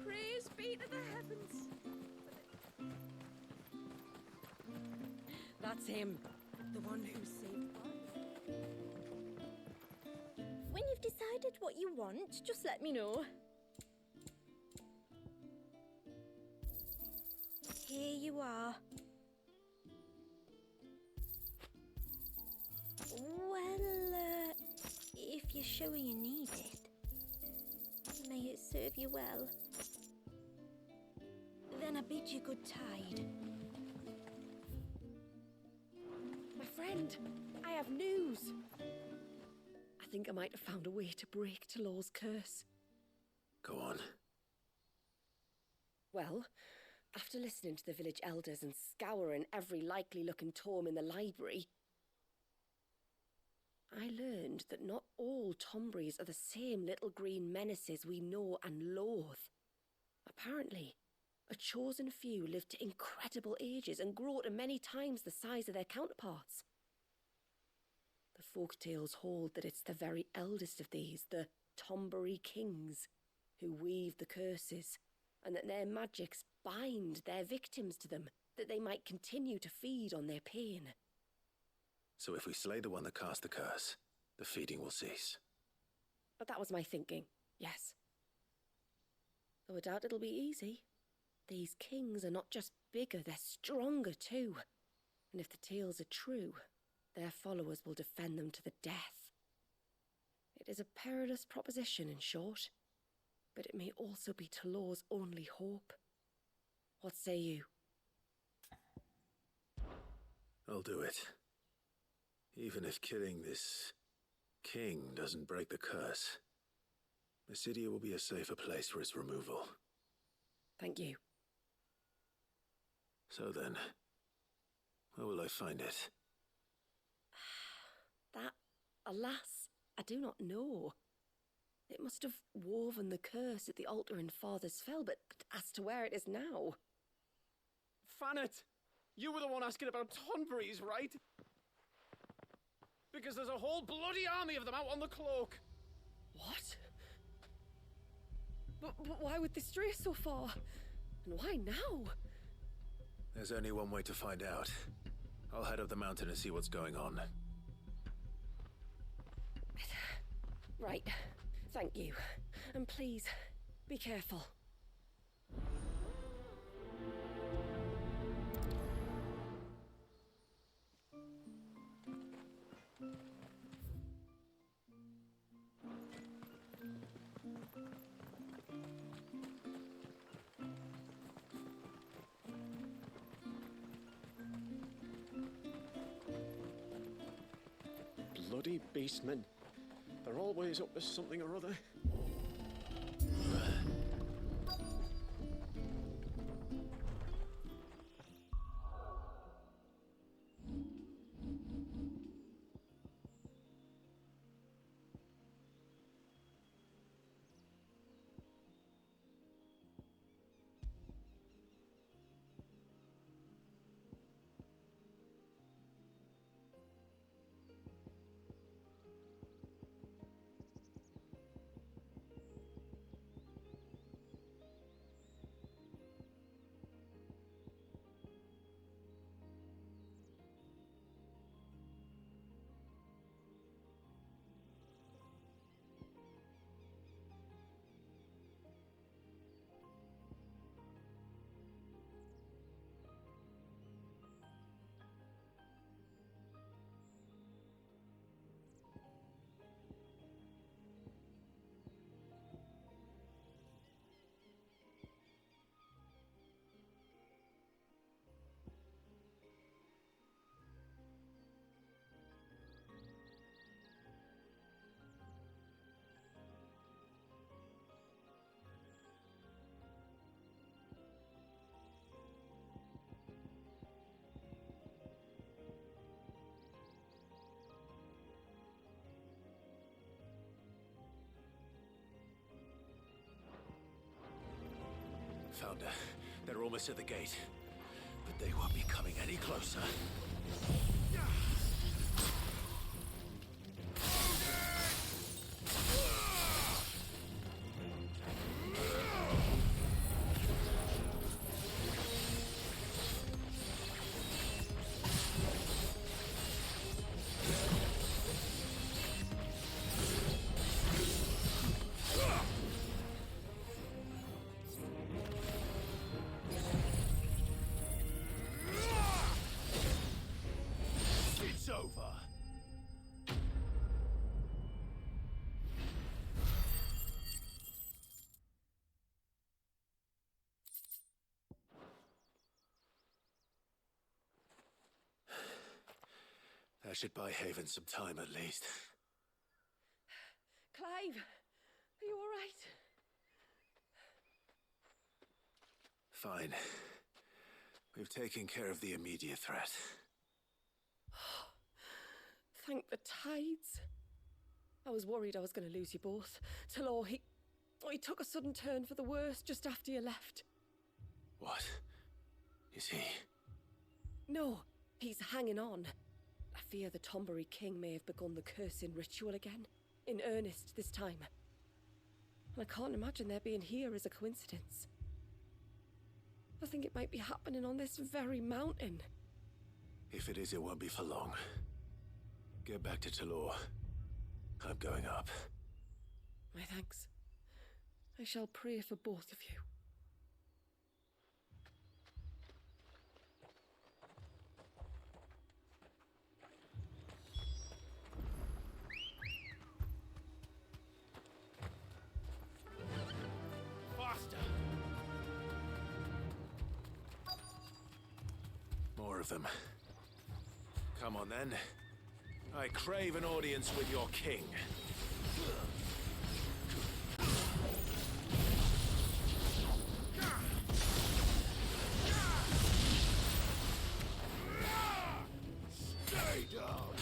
Praise be to the heavens. That's him. The one who saved us. When you've decided what you want, just let me know. Here you are. Well, if you're sure you need it, may it serve you well. Then I bid you good tide. My friend, I have news. I think I might have found a way to break Talor's curse. Go on. Well, after listening to the village elders and scouring every likely-looking tome in the library, I learned that not all Tombries are the same little green menaces we know and loathe. Apparently, a chosen few live to incredible ages and grow to many times the size of their counterparts. The folktales hold that it's the very eldest of these, the Tombury kings, who weave the curses, and that their magics bind their victims to them, that they might continue to feed on their pain. So if we slay the one that cast the curse, the feeding will cease. But that was my thinking, yes. Though I doubt it'll be easy. These kings are not just bigger, they're stronger too. And if the tales are true, their followers will defend them to the death. It is a perilous proposition, in short, but it may also be Talor's only hope. What say you? I'll do it. Even if killing this king doesn't break the curse, Mysidia will be a safer place for its removal. Thank you. So then, where will I find it? That, alas, I do not know. It must have woven the curse at the altar in Father's Fell, but as to where it is now... Fanet! You were the one asking about Tonberries, right? Because there's a whole bloody army of them out on the cloak! What? But why would they stray so far? And why now? There's only one way to find out. I'll head up the mountain and see what's going on. Right. Thank you. And please, be careful. Bloody beastmen. They're always up to something or other. Found her. They're almost at the gate. But they won't be coming any closer. It's over. That should buy Haven some time at least. Clive, are you all right? Fine. We've taken care of the immediate threat. Thank the tides. I was worried I was going to lose you both. Talor, he took a sudden turn for the worse just after you left. What? Is he? No, he's hanging on. I fear the Tombury King may have begun the cursing ritual again. In earnest this time. And I can't imagine their being here as a coincidence. I think it might be happening on this very mountain. If it is, it won't be for long. Get back to Talor. I'm going up. My thanks. I shall pray for both of you. Faster! More of them. Come on then. I crave an audience with your king. Stay down!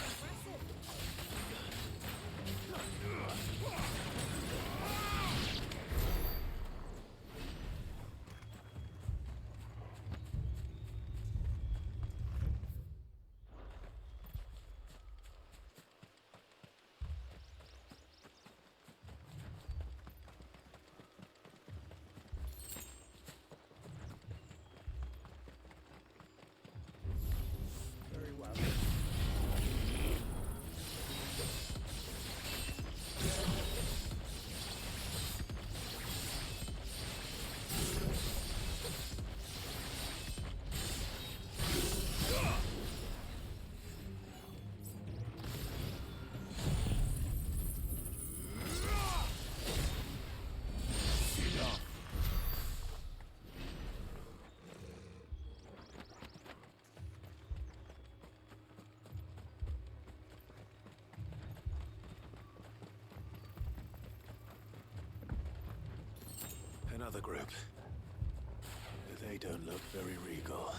Another group. They don't look very regal.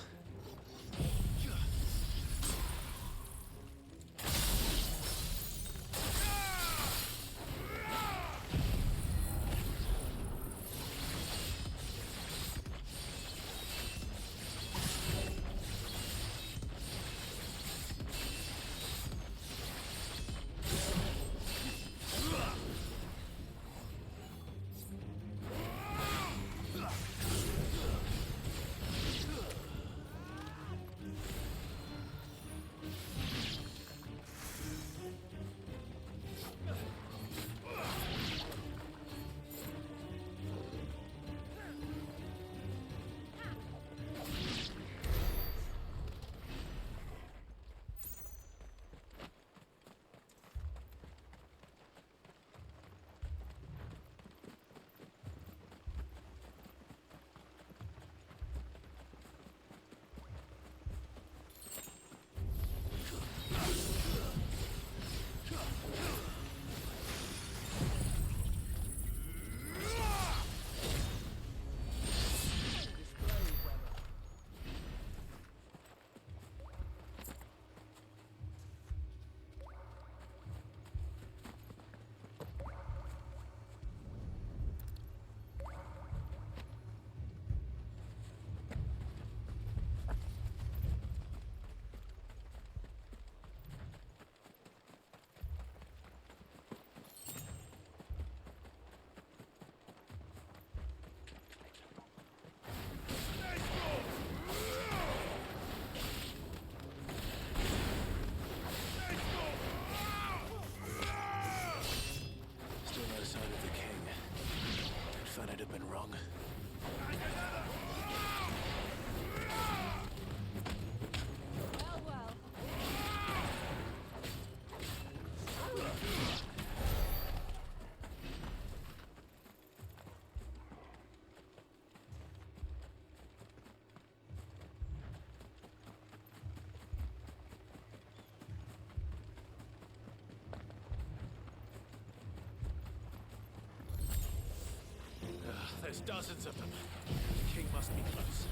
There's dozens of them. The king must be close.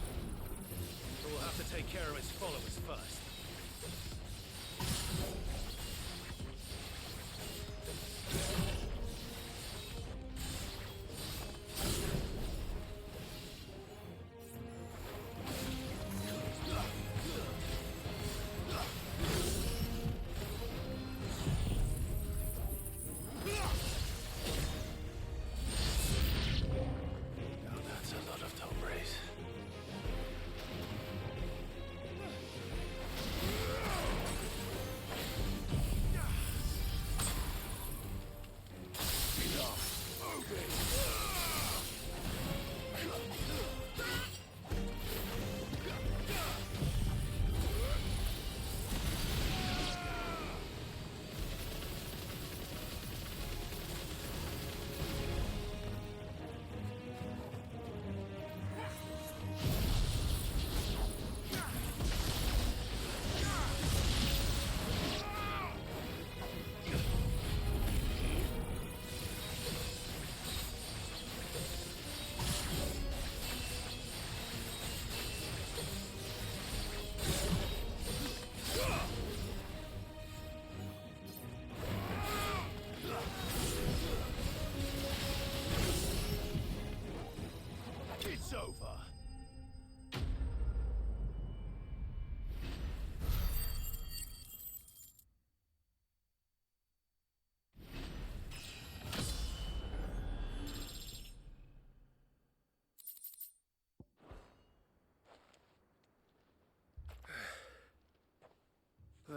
But we'll have to take care of his followers first.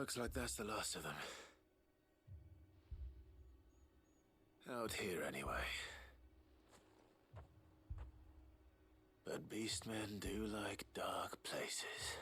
Looks like that's the last of them. Out here, anyway. But beastmen do like dark places.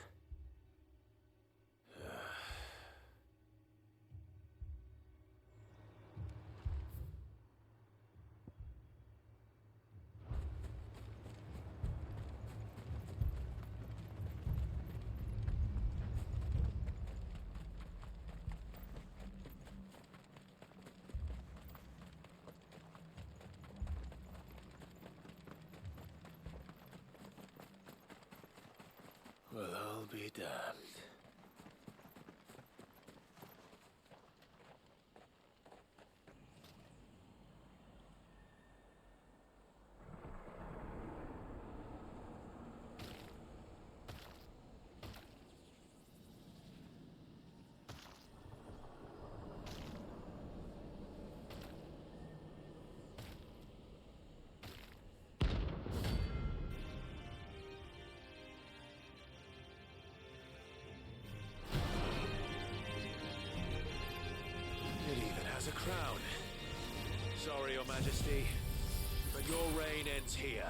damned. It even has a crown. Sorry, Your Majesty, but your reign ends here.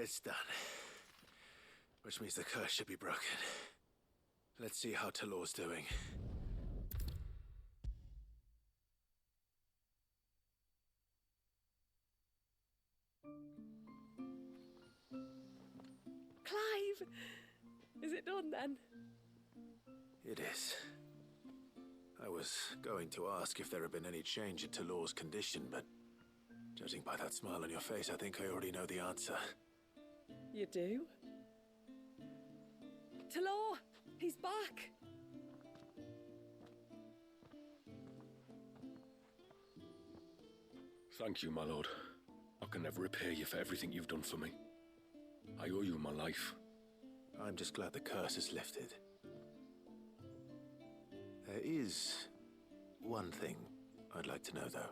It's done. Which means the curse should be broken. Let's see how Talor's doing. Is it done then? It is. I was going to ask if there had been any change in Talor's condition, but judging by that smile on your face, I think I already know the answer. You do? Talor! He's back! Thank you, my lord. I can never repay you for everything you've done for me. I owe you my life. I'm just glad the curse is lifted. There is one thing I'd like to know, though.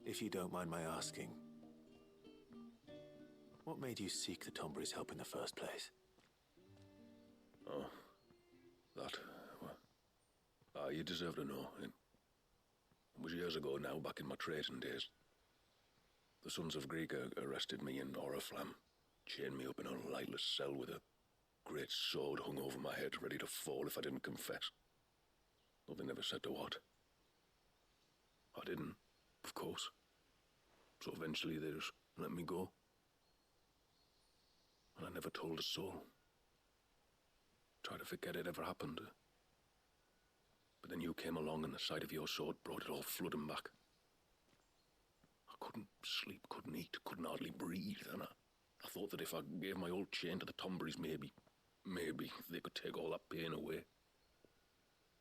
If you don't mind my asking. What made you seek the Tombury's help in the first place? Oh, that... well, you deserve to know. It was years ago now, back in my trading days. The Sons of Greek arrested me in Oriflamme, chained me up in a lightless cell with a great sword hung over my head, ready to fall if I didn't confess. Though they never said to what. I didn't, of course. So eventually they just let me go. And I never told a soul. Tried to forget it ever happened. But then you came along and the sight of your sword brought it all flooding back. I couldn't sleep, couldn't eat, couldn't hardly breathe, and I thought that if I gave my old chain to the Tomburys, maybe they could take all that pain away.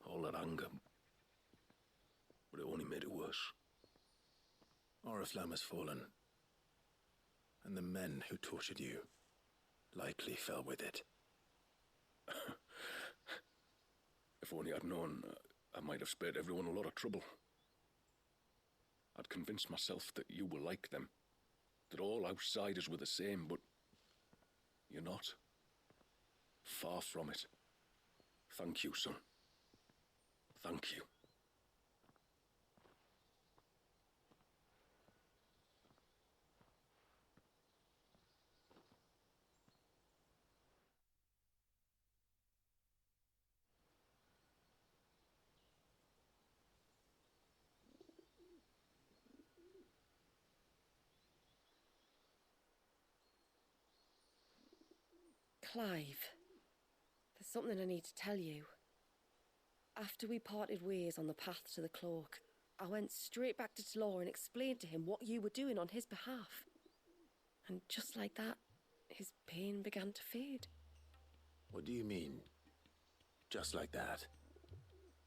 All that anger. But it only made it worse. Oriflamme has fallen. And the men who tortured you likely fell with it. If only I'd known, I might have spared everyone a lot of trouble. I'd convinced myself that you were like them, that all outsiders were the same, but you're not. Far from it. Thank you, son. Thank you. Clive, there's something I need to tell you. After we parted ways on the path to the cloak, I went straight back to Talor and explained to him what you were doing on his behalf. And just like that, his pain began to fade. What do you mean? Just like that?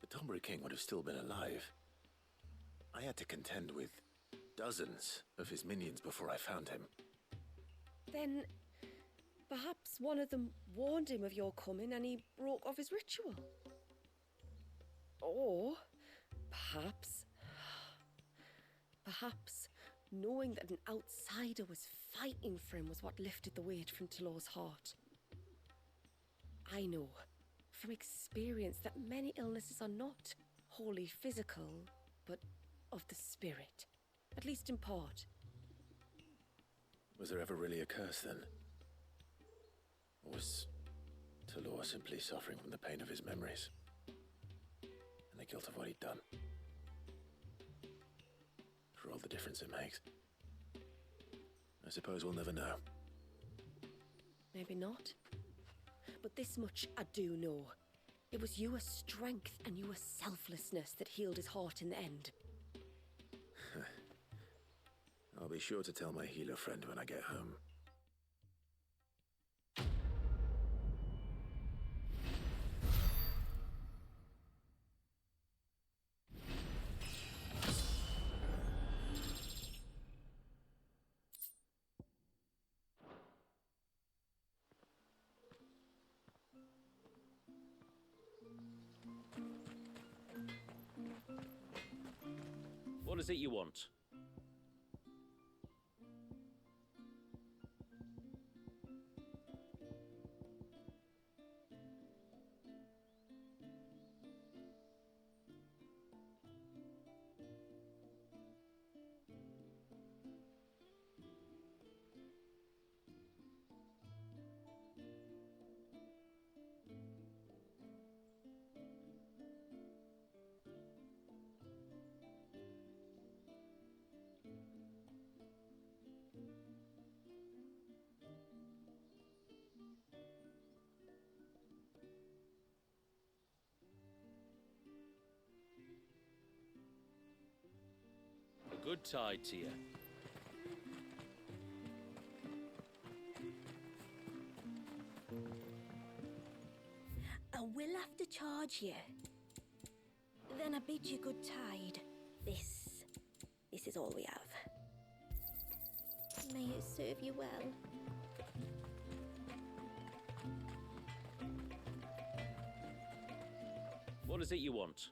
The Tombury King would have still been alive. I had to contend with dozens of his minions before I found him. Then perhaps one of them warned him of your coming and he broke off his ritual. Or perhaps knowing that an outsider was fighting for him was what lifted the weight from Talor's heart. I know from experience that many illnesses are not wholly physical, but of the spirit, at least in part. Was there ever really a curse then? Or was Talor simply suffering from the pain of his memories? And the guilt of what he'd done? For all the difference it makes. I suppose we'll never know. Maybe not. But this much I do know. It was your strength and your selflessness that healed his heart in the end. I'll be sure to tell my healer friend when I get home. What is it you want? good tide to you. I will have to charge you. Then I bid you good tide. This is all we have. May it serve you well. What is it you want?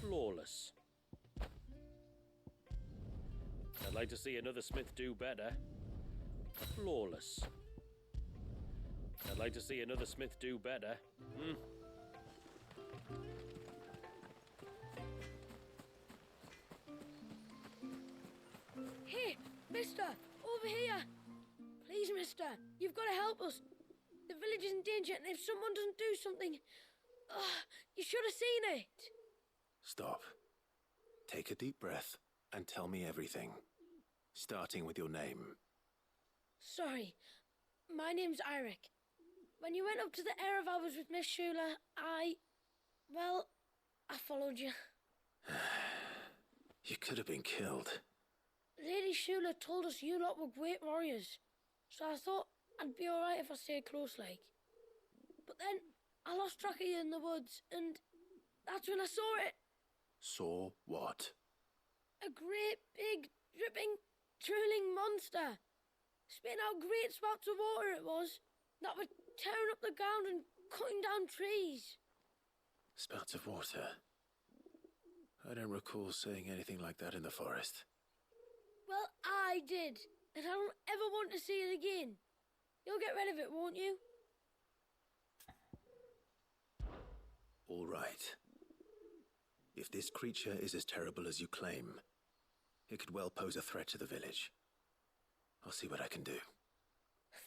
Flawless. I'd like to see another smith do better. Flawless. I'd like to see another smith do better. Hey, mister, over here. Please, mister, you've got to help us. The village is in danger, and if someone doesn't do something... you should have seen it. Stop. Take a deep breath and tell me everything. Starting with your name. Sorry, my name's Eirik. When you went up to the Erevalvers with Miss Shula, I followed you. You could have been killed. Lady Shula told us you lot were great warriors, so I thought I'd be alright if I stayed close like. But then I lost track of you in the woods, and that's when I saw it. Saw what? A great, big, dripping, drooling monster. Spitting out great spouts of water it was, that were tearing up the ground and cutting down trees. Spouts of water? I don't recall seeing anything like that in the forest. Well, I did, and I don't ever want to see it again. You'll get rid of it, won't you? All right. If this creature is as terrible as you claim, it could well pose a threat to the village. I'll see what I can do.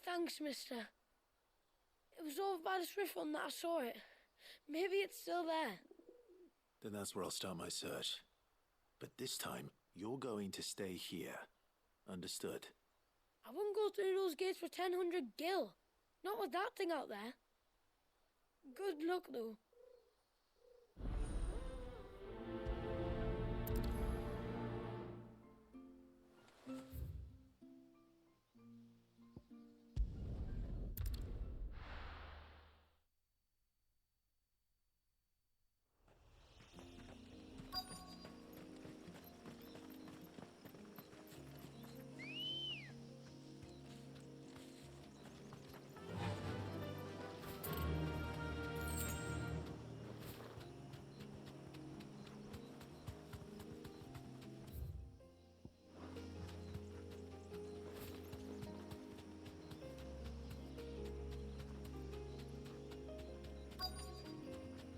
Thanks, mister. It was over by the Swift one that I saw it. Maybe it's still there. Then that's where I'll start my search. But this time, you're going to stay here. Understood? I wouldn't go through those gates for 1,000 gil. Not with that thing out there. Good luck, though.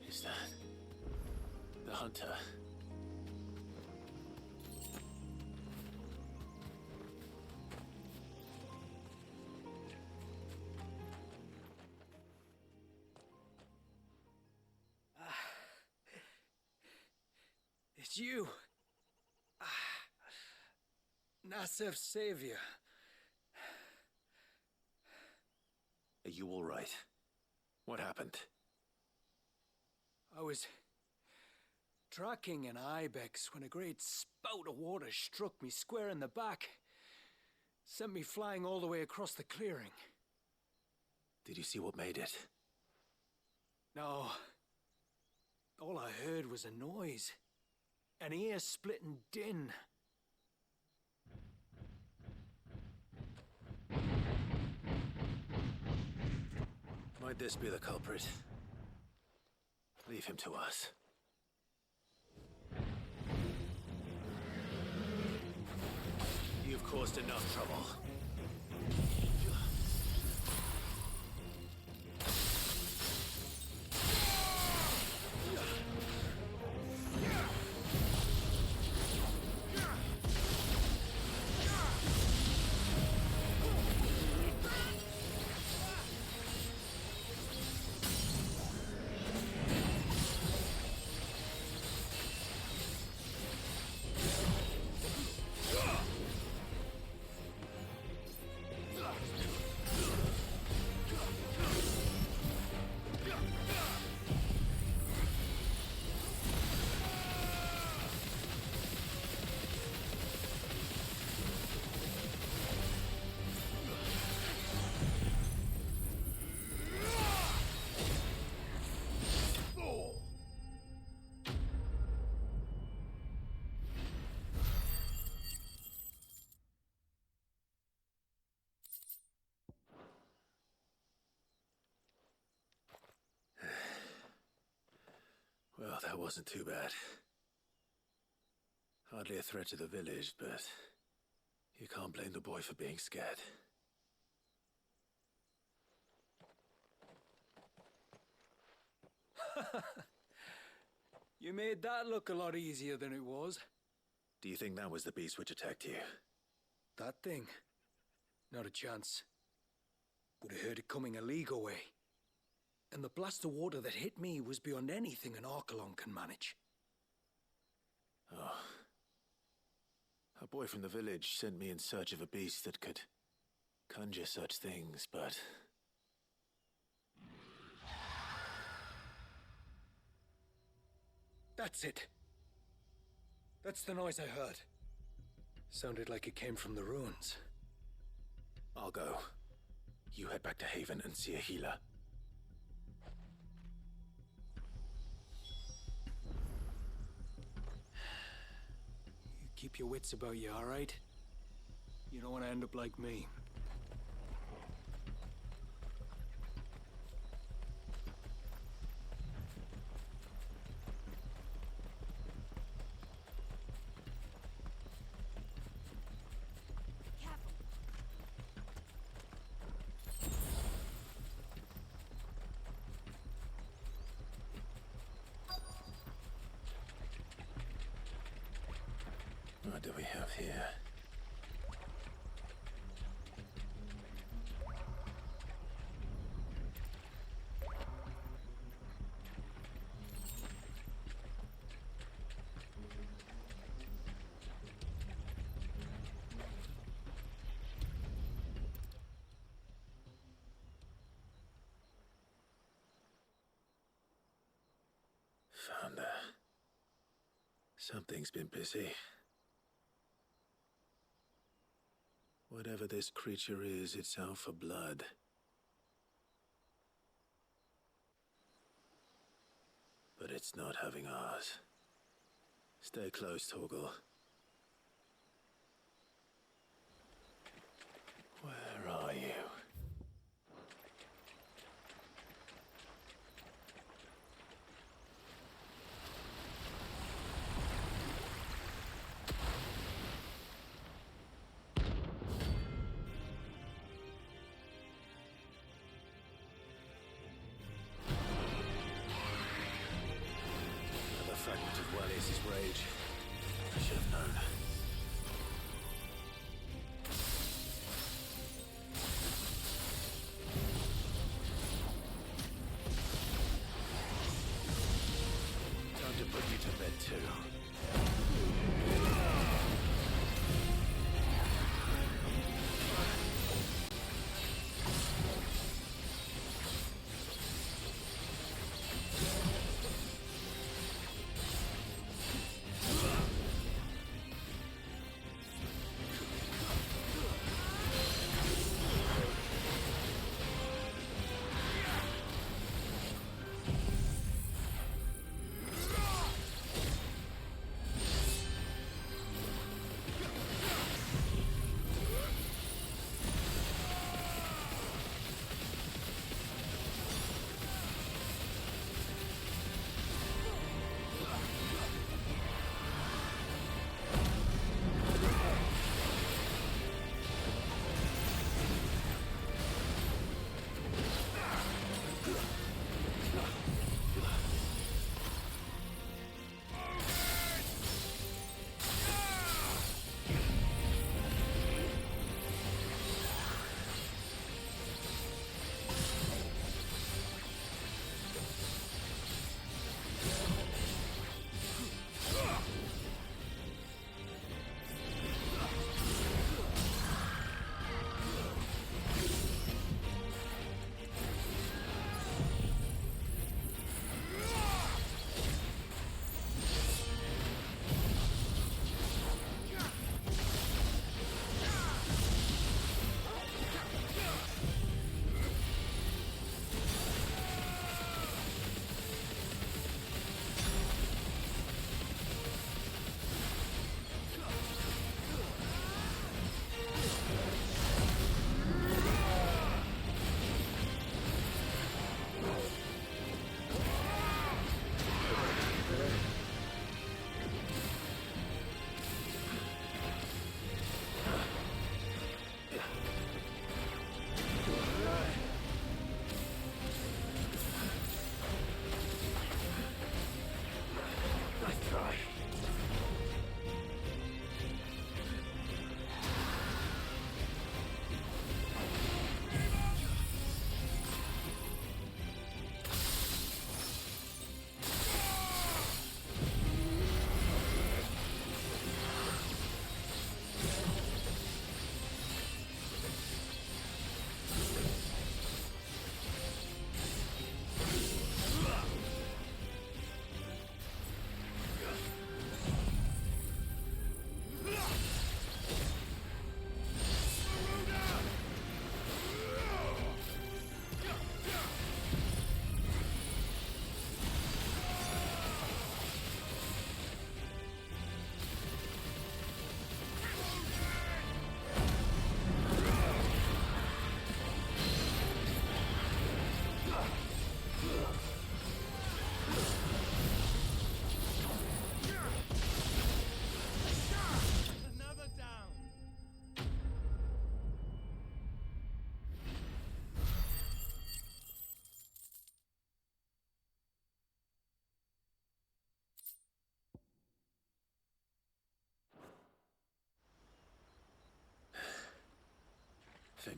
Is that the hunter? It's you. Nasev's savior. Are you all right? What happened? I was tracking an ibex when a great spout of water struck me square in the back. Sent me flying all the way across the clearing. Did you see what made it? No. All I heard was a noise. An ear-splitting din. Might this be the culprit? Leave him to us. You've caused enough trouble. that wasn't too bad. Hardly a threat to the village, but you can't blame the boy for being scared. You made that look a lot easier than it was. Do you think that was the beast which attacked you? That thing? Not a chance. Would have heard it coming a league away. And the blast of water that hit me was beyond anything an Archelon can manage. Oh. A boy from the village sent me in search of a beast that could conjure such things, but... That's it. That's the noise I heard. Sounded like it came from the ruins. I'll go. You head back to Haven and see a healer. You keep your wits about you, all right? You don't want to end up like me. What do we have here? Found her. Something's been busy. Whatever this creature is, it's out for blood. But it's not having ours. Stay close, Torgal. Where are you? Fragment of Wallace's rage. I should have known. Time to put you to bed too.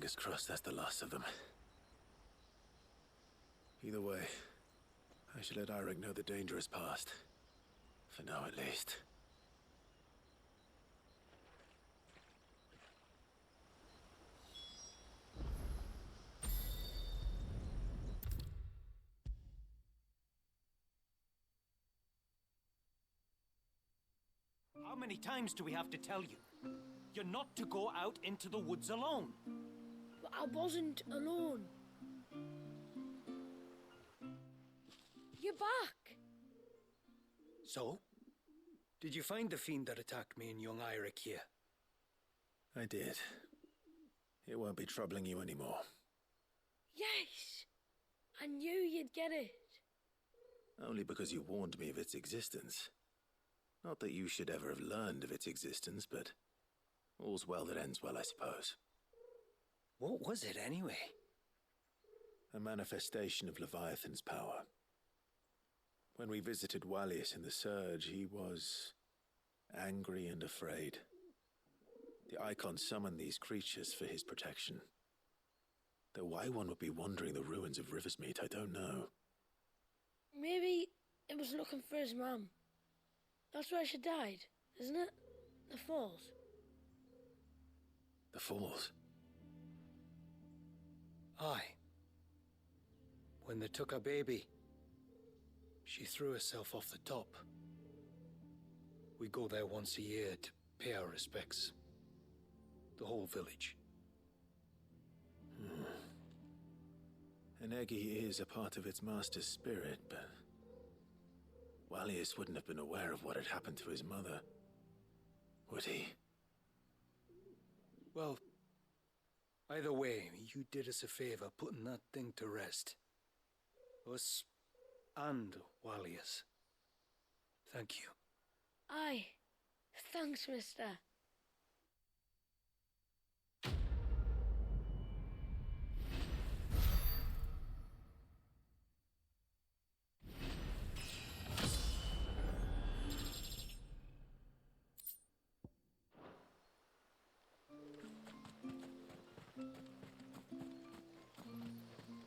Fingers crossed that's the last of them. Either way, I should let Eirik know the danger is past. For now, at least. How many times do we have to tell you? You're not to go out into the woods alone. But I wasn't alone. You're back. So? Did you find the fiend that attacked me and young Eirik here? I did. It won't be troubling you anymore. Yes. I knew you'd get it. Only because you warned me of its existence. Not that you should ever have learned of its existence, but all's well that ends well, I suppose. What was it, anyway? A manifestation of Leviathan's power. When we visited Wallius in the Surge, he was angry and afraid. The Icon summoned these creatures for his protection. Though why one would be wandering the ruins of Riversmeet, I don't know. Maybe it was looking for his mum. That's where she died, isn't it? The Falls. The Falls? Aye. When they took her baby, she threw herself off the top. We go there once a year to pay our respects. The whole village. An Eggy is a part of its master's spirit, but Wallius wouldn't have been aware of what had happened to his mother, would he? Well, either way, you did us a favor putting that thing to rest. Us and Wallius. Thank you. Aye. Thanks, mister.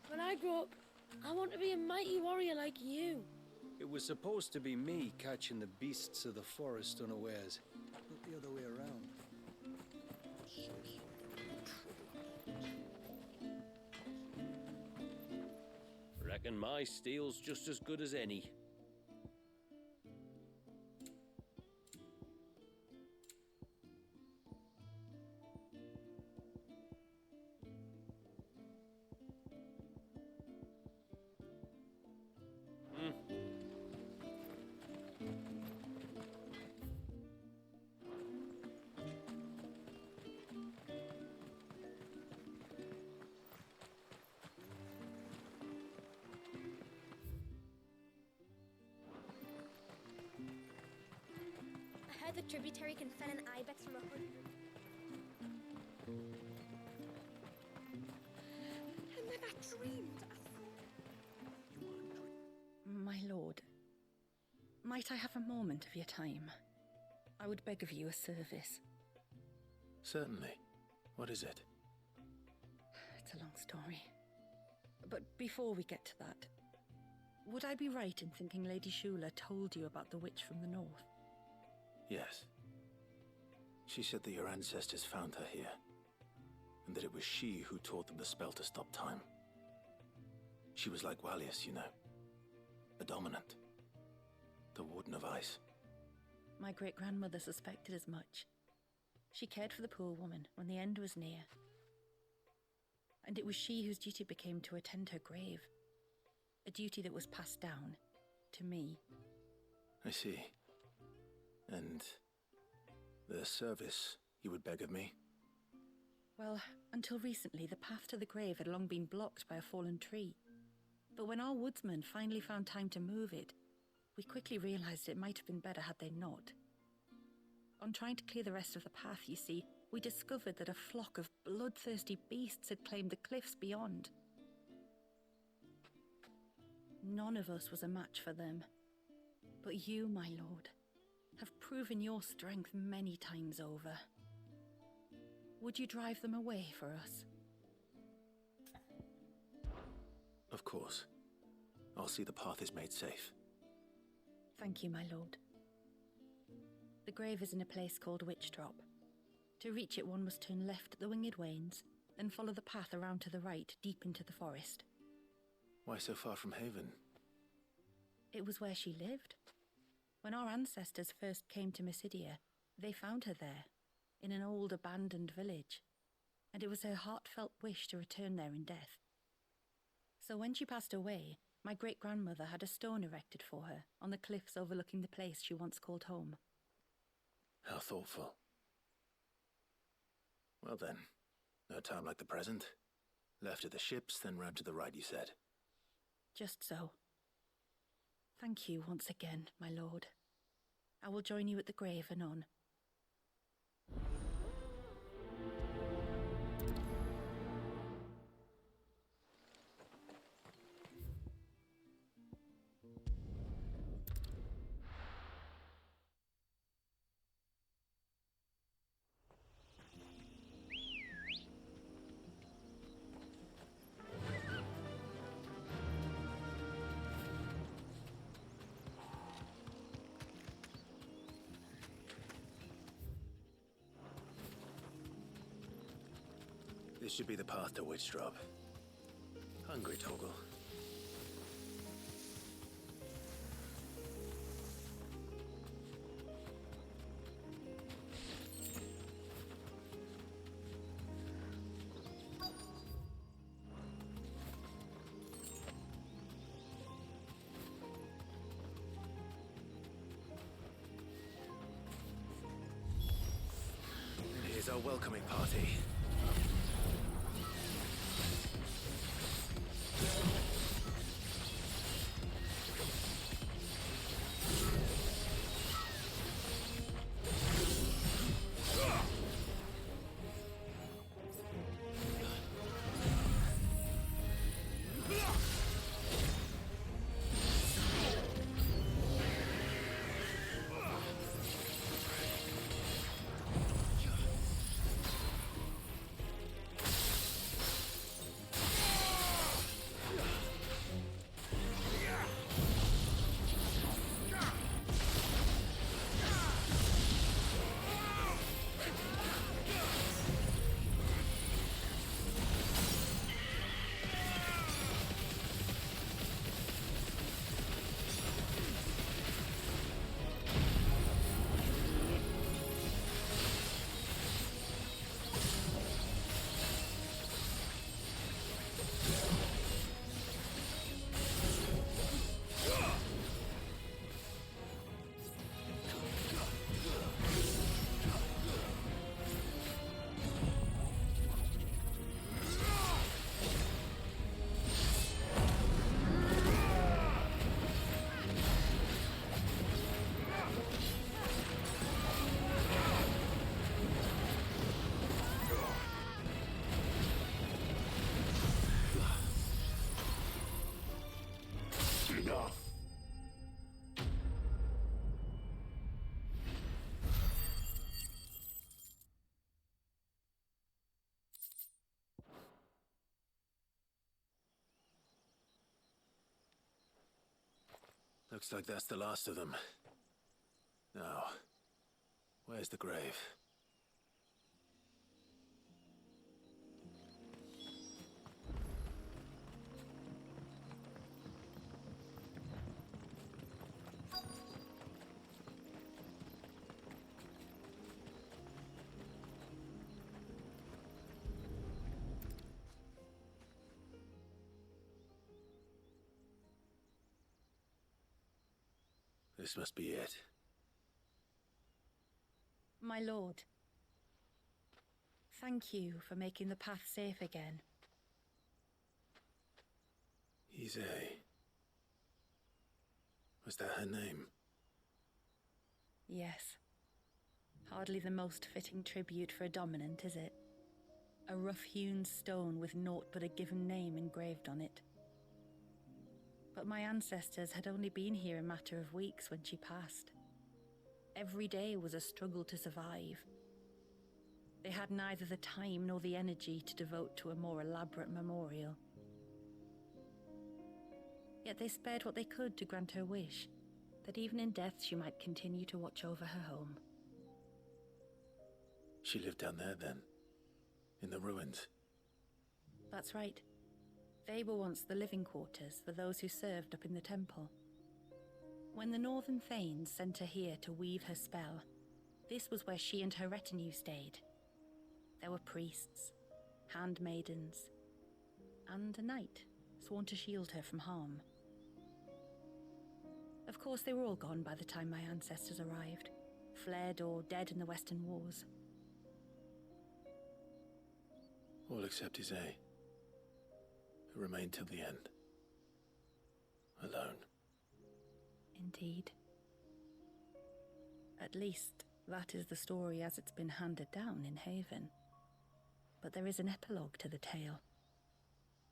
When I grow up, I want to be a mighty warrior like you. It was supposed to be me catching the beasts of the forest unawares, not the other way around. Reckon my steel's just as good as any. I heard the tributary can fen an ibex from 100. And then I dreamed. My lord, might I have a moment of your time? I would beg of you a service. Certainly. What is it? It's a long story. But before we get to that, would I be right in thinking Lady Shula told you about the witch from the north? Yes. She said that your ancestors found her here, and that it was she who taught them the spell to stop time. She was like Wallius, you know. A dominant. The Warden of Ice. My great-grandmother suspected as much. She cared for the poor woman when the end was near. And it was she whose duty became to attend her grave. A duty that was passed down to me. I see. And the service you would beg of me? Well, until recently, the path to the grave had long been blocked by a fallen tree. But when our woodsmen finally found time to move it, we quickly realized it might have been better had they not. On trying to clear the rest of the path, you see, we discovered that a flock of bloodthirsty beasts had claimed the cliffs beyond. None of us was a match for them. But you, my lord, have proven your strength many times over. Would you drive them away for us? course. I'll see the path is made safe. Thank you, my lord. The grave is in a place called Witch Drop. To reach it, one must turn left at the Winged Wains, then follow the path around to the right, deep into the forest. Why so far from Haven? It was where she lived. When our ancestors first came to Mysidia, they found her there, in an old abandoned village, and it was her heartfelt wish to return there in death. So when she passed away, my great-grandmother had a stone erected for her on the cliffs overlooking the place she once called home. How thoughtful. Well then, no time like the present. Left at the ships, then round to the right, you said. Just so. Thank you once again, my lord. I will join you at the grave anon. This should be the path to Witch Drop. Hungry, Toggle? And here's our welcoming party. Looks like that's the last of them. Now, where's the grave? This must be it. My lord, thank you for making the path safe again. XVI. Was that her name? Yes. Hardly the most fitting tribute for a dominant, is it? A rough-hewn stone with naught but a given name engraved on it. But my ancestors had only been here a matter of weeks when she passed. Every day was a struggle to survive. They had neither the time nor the energy to devote to a more elaborate memorial. Yet they spared what they could to grant her wish, that even in death she might continue to watch over her home. She lived down there then, in the ruins. That's right. They were once the living quarters for those who served up in the temple. When the Northern Thanes sent her here to weave her spell, this was where she and her retinue stayed. There were priests, handmaidens, and a knight sworn to shield her from harm. Of course, they were all gone by the time my ancestors arrived, fled or dead in the Western Wars. All except Isay, who remained till the end. Alone. Indeed. At least, that is the story as it's been handed down in Haven. But there is an epilogue to the tale.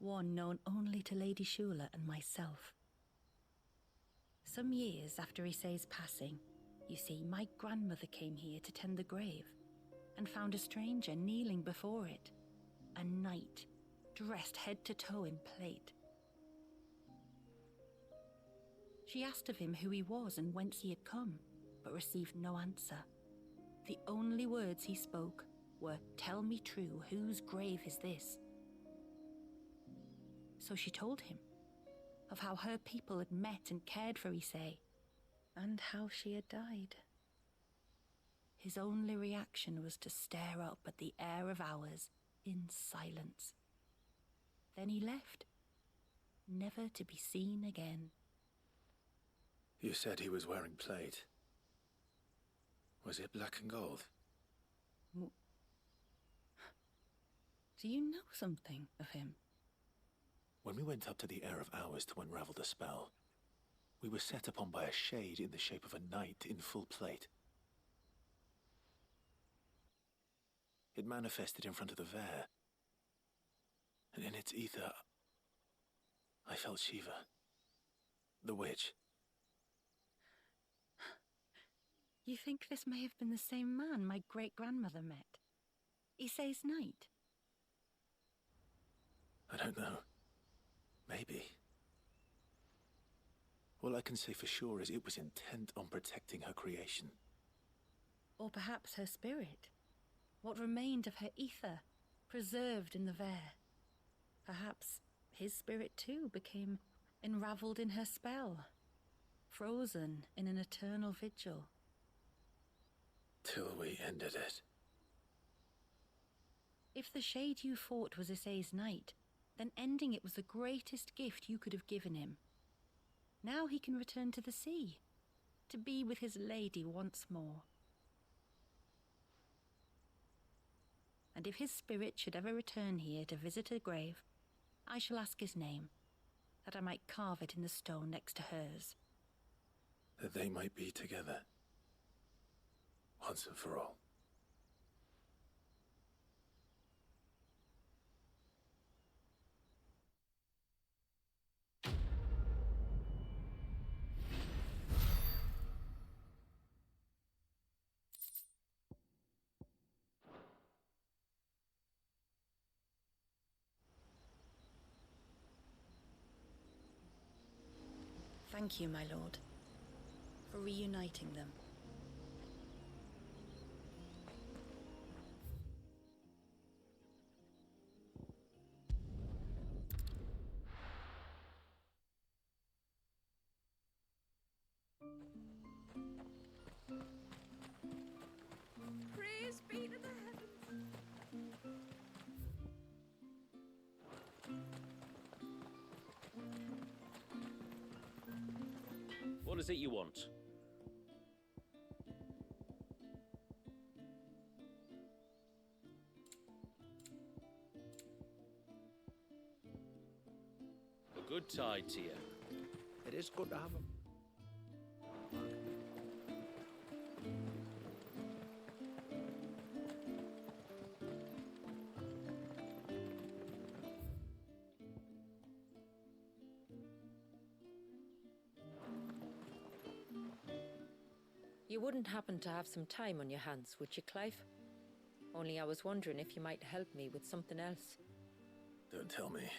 One known only to Lady Shula and myself. Some years after Isay's passing, you see, my grandmother came here to tend the grave and found a stranger kneeling before it. A knight, dressed head to toe in plate. She asked of him who he was and whence he had come, but received no answer. The only words he spoke were, "Tell me true, whose grave is this?" So she told him of how her people had met and cared for Isay, and how she had died. His only reaction was to stare up at the air of hours in silence. Then he left, never to be seen again. You said he was wearing plate. Was it black and gold? Do you know something of him? When we went up to the Air of Hours to unravel the spell, we were set upon by a shade in the shape of a knight in full plate. It manifested in front of the Vare, and in its ether, I felt Shiva, the witch. You think this may have been the same man my great-grandmother met? Isay's knight? I don't know. Maybe. All I can say for sure is it was intent on protecting her creation. Or perhaps her spirit. What remained of her ether, preserved in the Vare. Perhaps his spirit too became enravelled in her spell, frozen in an eternal vigil. Till we ended it. If the shade you fought was Isay's knight, then ending it was the greatest gift you could have given him. Now he can return to the sea, to be with his lady once more. And if his spirit should ever return here to visit her grave, I shall ask his name, that I might carve it in the stone next to hers. That they might be together. Once and for all. Thank you, my lord, for reuniting them. Praise be to the heavens. What is it you want? A good tide to you. It is good to have him. You wouldn't happen to have some time on your hands, would you, Clive? Only I was wondering if you might help me with something else. Don't tell me.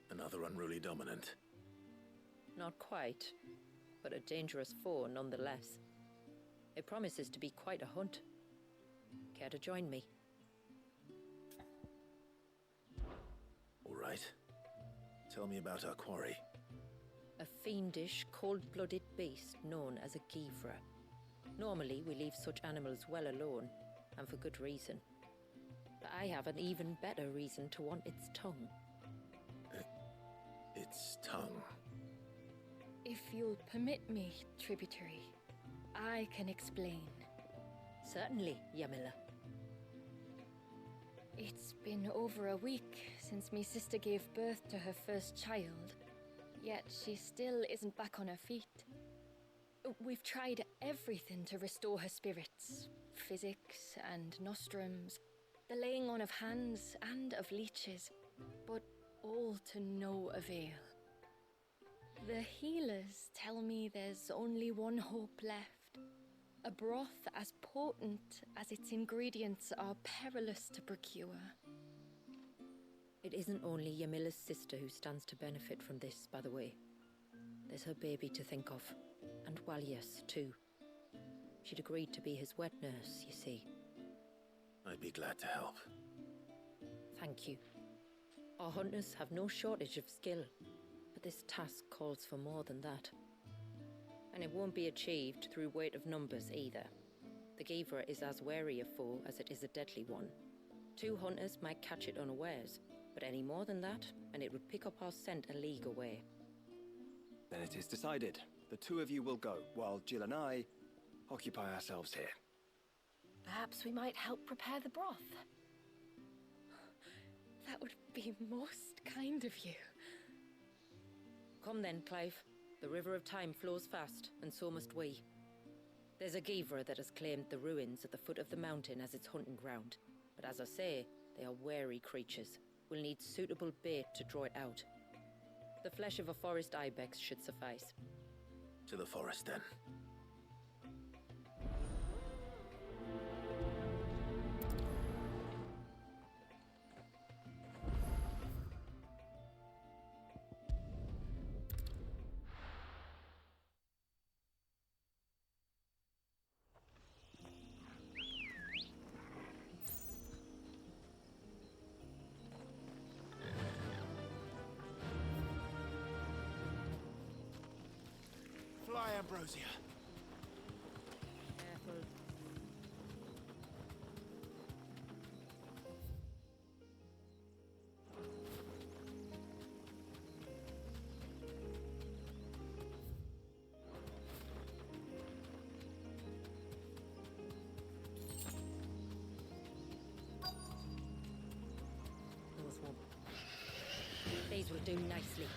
Another unruly dominant. Not quite, but a dangerous foe nonetheless. It promises to be quite a hunt. Care to join me? All right. Tell me about our quarry. A fiendish, cold-blooded beast known as a Givra. Normally, we leave such animals well alone, and for good reason. But I have an even better reason to want its tongue. Its tongue? If you'll permit me, tributary, I can explain. Certainly, Yamila. It's been over a week since me sister gave birth to her first child, yet she still isn't back on her feet. We've tried everything to restore her spirits. Physics and nostrums, the laying on of hands and of leeches, but all to no avail. The healers tell me there's only one hope left. A broth as potent as its ingredients are perilous to procure. It isn't only Yamila's sister who stands to benefit from this, by the way. There's her baby to think of, and Walias, too. She'd agreed to be his wet nurse, you see. I'd be glad to help. Thank you. Our hunters have no shortage of skill, but this task calls for more than that. And it won't be achieved through weight of numbers either. The Givra is as wary a foe as it is a deadly one. 2 hunters might catch it unawares, but any more than that, and it would pick up our scent a league away. Then it is decided. The 2 of you will go, while Jill and I occupy ourselves here. Perhaps we might help prepare the broth. That would be most kind of you. Come then, Clive. The river of time flows fast, and so must we. There's a Givra that has claimed the ruins at the foot of the mountain as its hunting ground. But as I say, they are wary creatures. We'll need suitable bait to draw it out. The flesh of a forest ibex should suffice. To the forest, then. Fly, Ambrosia. Careful. Those won't. These will do nicely.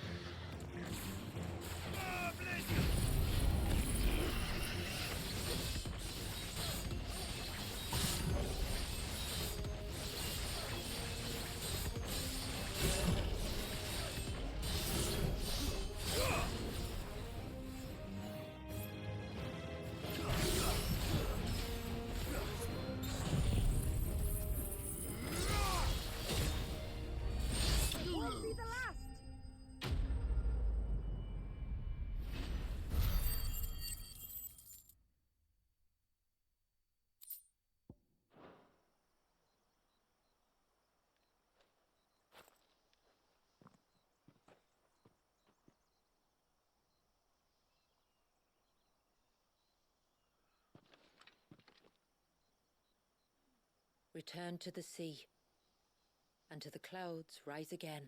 Return to the sea, and to the clouds rise again.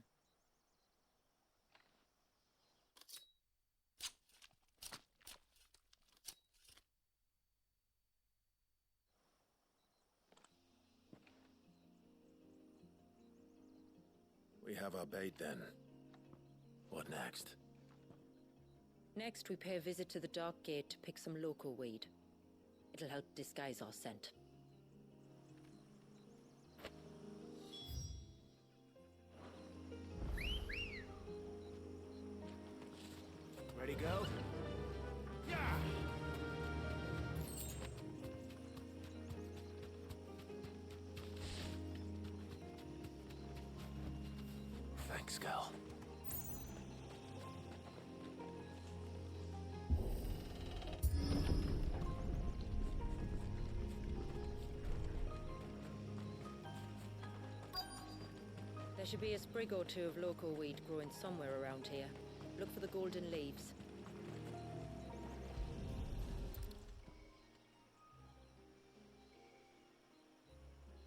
We have our bait, then. What next? Next, we pay a visit to the Dark Gate to pick some local weed. It'll help disguise our scent. Ready, go? Yeah! Thanks, Gal. should be a sprig or two of local weed growing somewhere around here. Look for the golden leaves.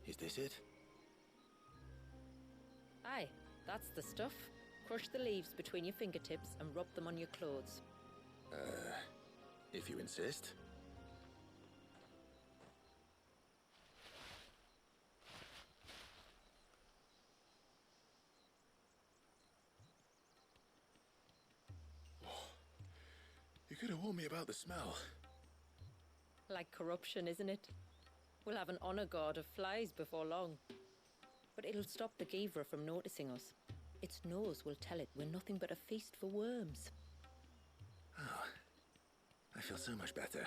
Is this it? Aye, that's the stuff. Crush the leaves between your fingertips and rub them on your clothes. If you insist. You could have warned me about the smell. Like corruption, isn't it? We'll have an honor guard of flies before long. But it'll stop the Givra from noticing us. Its nose will tell it we're nothing but a feast for worms. Oh, I feel so much better.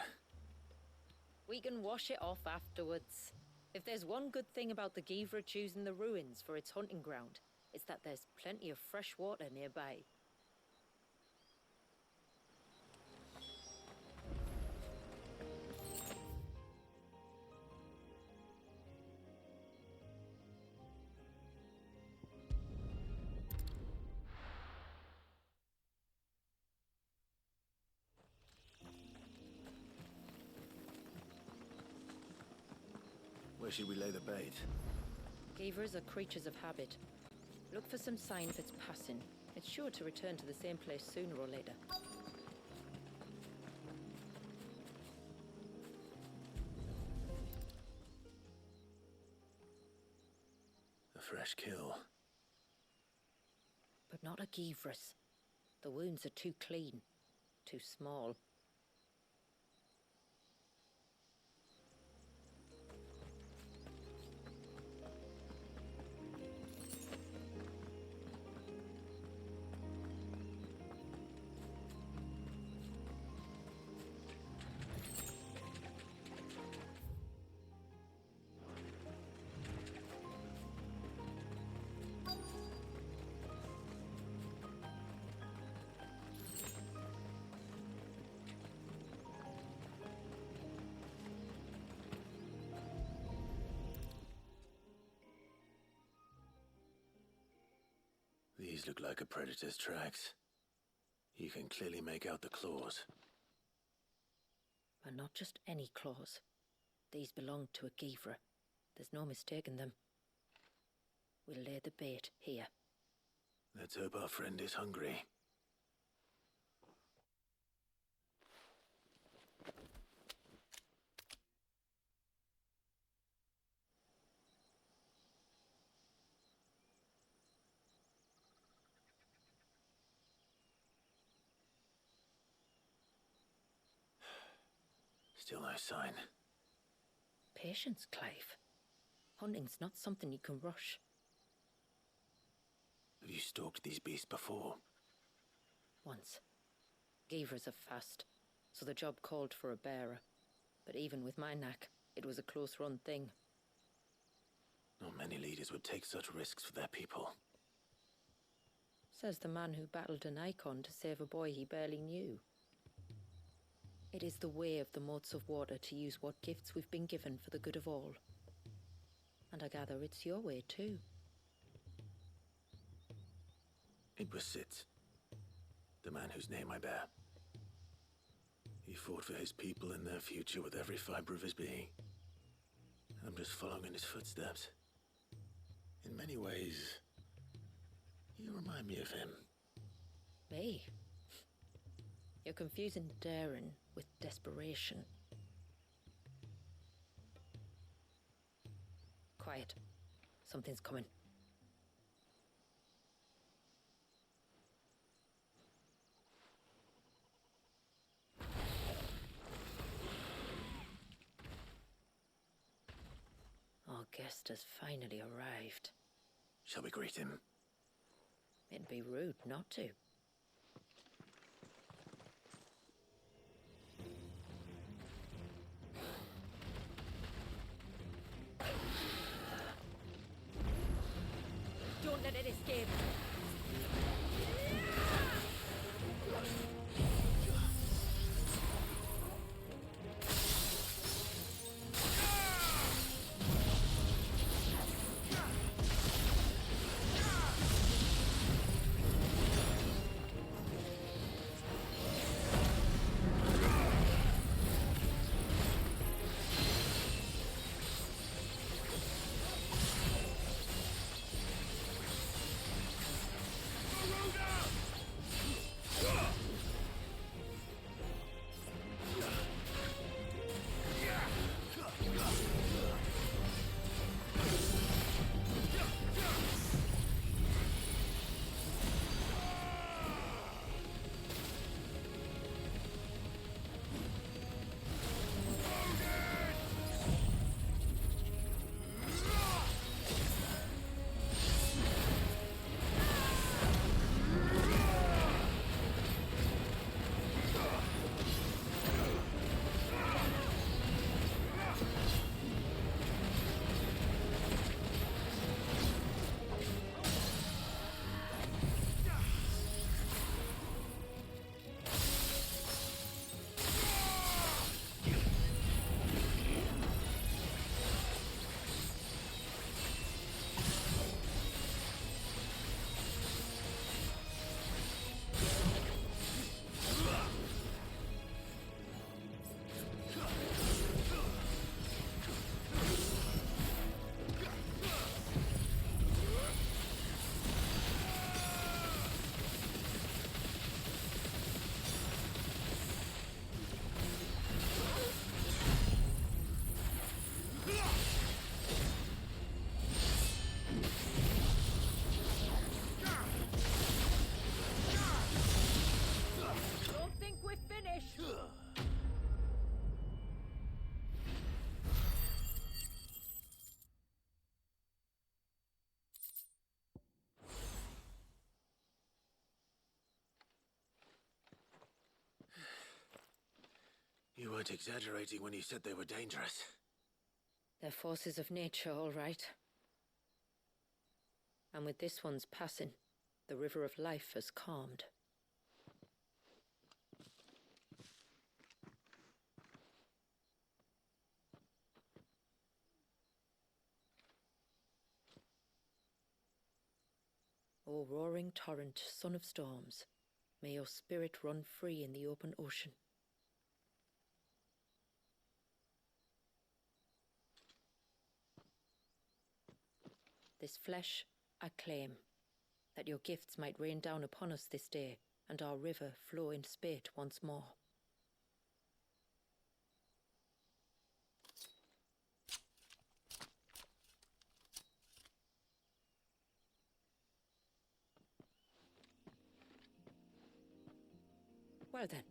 We can wash it off afterwards. If there's one good thing about the Givra choosing the ruins for its hunting ground, it's that there's plenty of fresh water nearby. Where should we lay the bait? Givras are creatures of habit. Look for some sign of its passing. It's sure to return to the same place sooner or later. A fresh kill. But not a Givras. The wounds are too clean, too small. These look like a predator's tracks. You can clearly make out the claws. But not just any claws. These belong to a Givra. There's no mistaking them. We'll lay the bait here. Let's hope our friend is hungry. Still no sign. Patience, Clive. Hunting's not something you can rush. Have you stalked these beasts before? Once. Givras are fast, so the job called for a bearer. But even with my knack, it was a close-run thing. Not many leaders would take such risks for their people. Says the man who battled an icon to save a boy he barely knew. It is the way of the moats of water to use what gifts we've been given for the good of all. And I gather it's your way too. It was Sid, the man whose name I bear. He fought for his people and their future with every fiber of his being. I'm just following in his footsteps. In many ways, you remind me of him. Me? You're confusing daring with desperation. Quiet. Something's coming. Our guest has finally arrived. Shall we greet him? It'd be rude not to. Don't let it escape. You weren't exaggerating when you said they were dangerous. They're forces of nature, all right. And with this one's passing, the river of life has calmed. O roaring torrent, son of storms, may your spirit run free in the open ocean. This flesh I claim, that your gifts might rain down upon us this day, and our river flow in spate once more. Well then,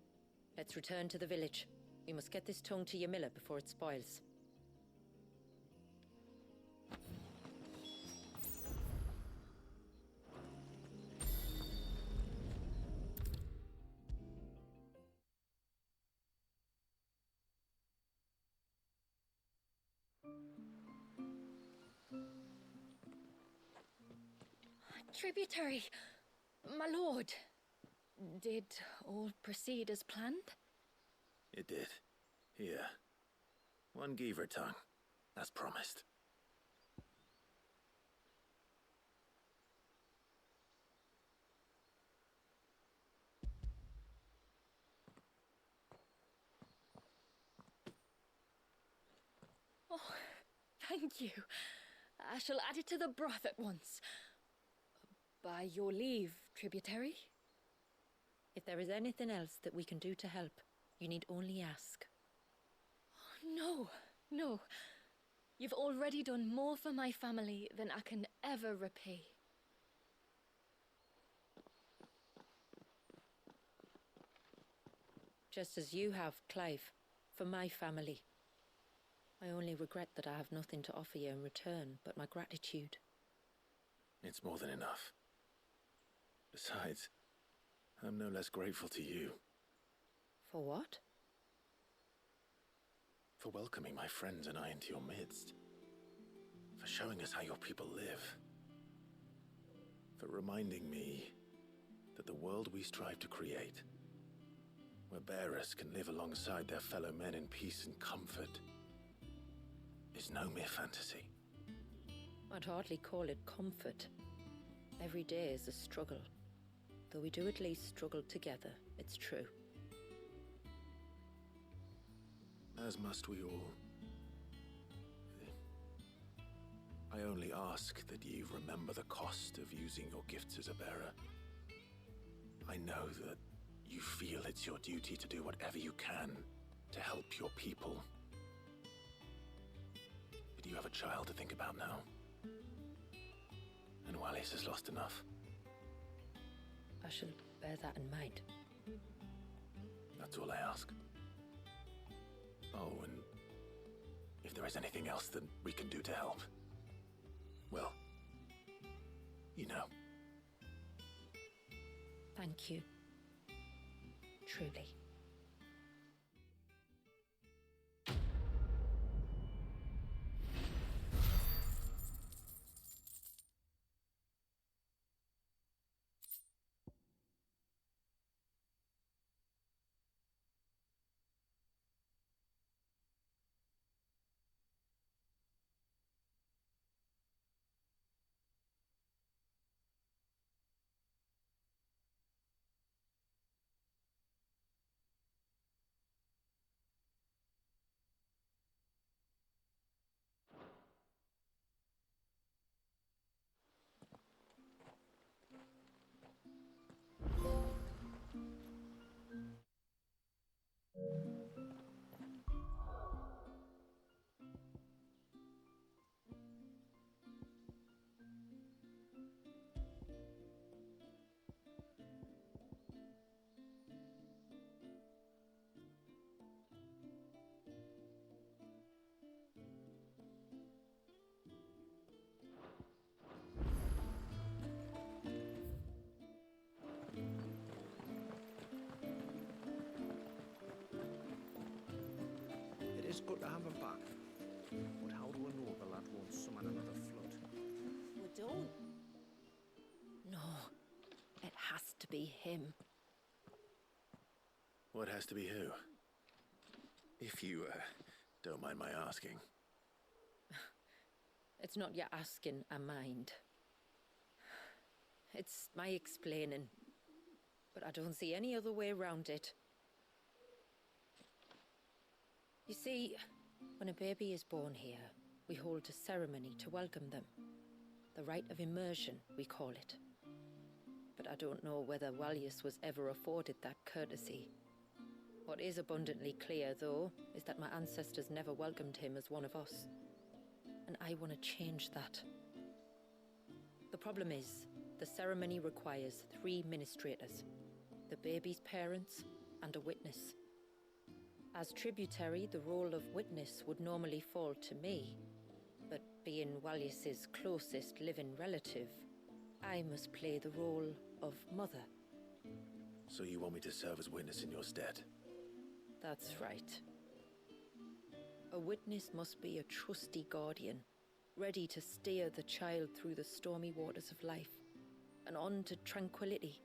let's return to the village. We must get this tongue to Ymilla before it spoils. Tributary, my lord. Did all proceed as planned? It did. Here. One Geaver tongue, as promised. Oh, thank you. I shall add it to the broth at once. By your leave, tributary. If there is anything else that we can do to help, you need only ask. No, no. You've already done more for my family than I can ever repay. Just as you have, Clive, for my family. I only regret that I have nothing to offer you in return but my gratitude. It's more than enough. Besides, I'm no less grateful to you. For what? For welcoming my friends and I into your midst. For showing us how your people live. For reminding me that the world we strive to create, where bearers can live alongside their fellow men in peace and comfort, is no mere fantasy. I'd hardly call it comfort. Every day is a struggle. Though we do at least struggle together, it's true. As must we all. I only ask that you remember the cost of using your gifts as a bearer. I know that you feel it's your duty to do whatever you can to help your people. But you have a child to think about now. And Wallis has lost enough. I shall bear that in mind. That's all I ask. Oh, and if there is anything else that we can do to help, well, you know. Thank you. Truly. It's good to have him back. But how do I know the lad won't summon another flood? We don't. No, it has to be him. What has to be who? If you, don't mind my asking. It's not your asking, I mind. It's my explaining. But I don't see any other way around it. You see, when a baby is born here, we hold a ceremony to welcome them. The rite of immersion, we call it. But I don't know whether Walyus was ever afforded that courtesy. What is abundantly clear, though, is that my ancestors never welcomed him as one of us. And I want to change that. The problem is, the ceremony requires 3 ministrators. The baby's parents and a witness. As tributary, the role of witness would normally fall to me. But being Walyus's closest living relative, I must play the role of mother. So you want me to serve as witness in your stead? That's right. A witness must be a trusty guardian, ready to steer the child through the stormy waters of life and on to tranquility.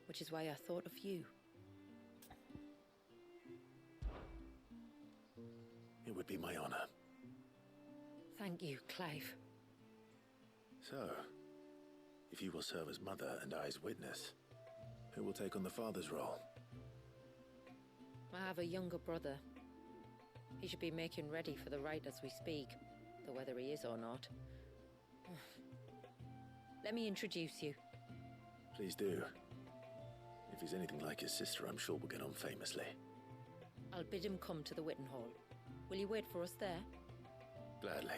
Which is why I thought of you. It would be my honor. Thank you, Clive. So, if you will serve as mother and I as witness, who will take on the father's role? I have a younger brother. He should be making ready for the rite as we speak, though whether he is or not. Let me introduce you. Please do. If he's anything like his sister, I'm sure we'll get on famously. I'll bid him come to the Witten Hall. Will you wait for us there? Gladly.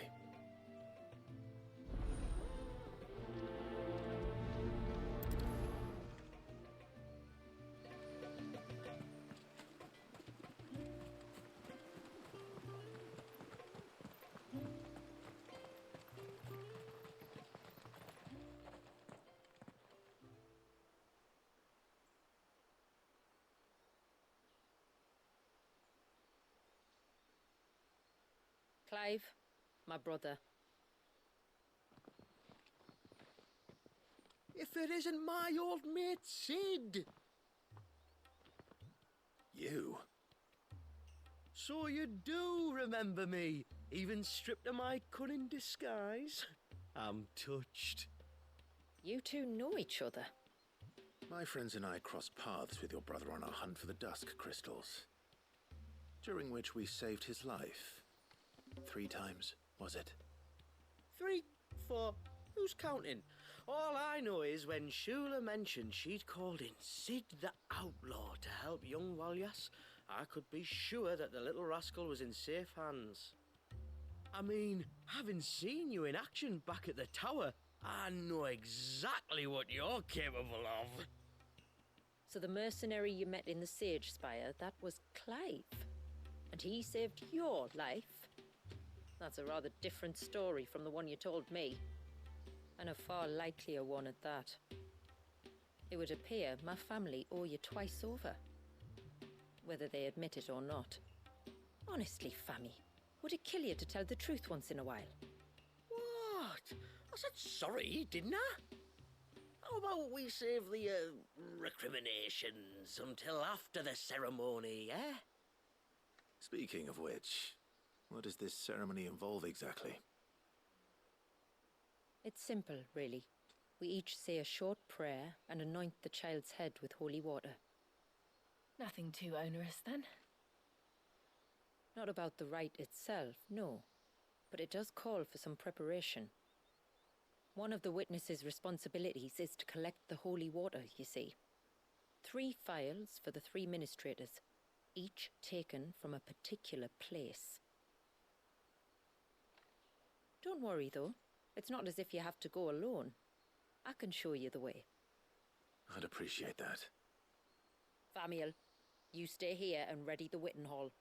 Clive, my brother. If it isn't my old mate Sid! You? So you do remember me, even stripped of my cunning disguise? I'm touched. You two know each other. My friends and I crossed paths with your brother on our hunt for the dusk crystals, during which we saved his life. 3 times, was it? 3, 4, who's counting? All I know is when Shula mentioned she'd called in Sid the Outlaw to help young Walyas, I could be sure that the little rascal was in safe hands. I mean, having seen you in action back at the tower, I know exactly what you're capable of. So the mercenary you met in the Sage Spire, that was Clive. And he saved your life? That's a rather different story from the one you told me. And a far likelier one at that. It would appear my family owe you twice over. Whether they admit it or not. Honestly, Fammy, would it kill you to tell the truth once in a while? What? I said sorry, didn't I? How about we save the, recriminations until after the ceremony, eh? Speaking of which, what does this ceremony involve exactly? It's simple, really. We each say a short prayer and anoint the child's head with holy water. Nothing too onerous, then. Not about the rite itself, no. But it does call for some preparation. One of the witness's responsibilities is to collect the holy water, you see. 3 phials for the 3 ministrators, each taken from a particular place. Don't worry, though. It's not as if you have to go alone. I can show you the way. I'd appreciate that. Famiel, you stay here and ready the Witten Hall.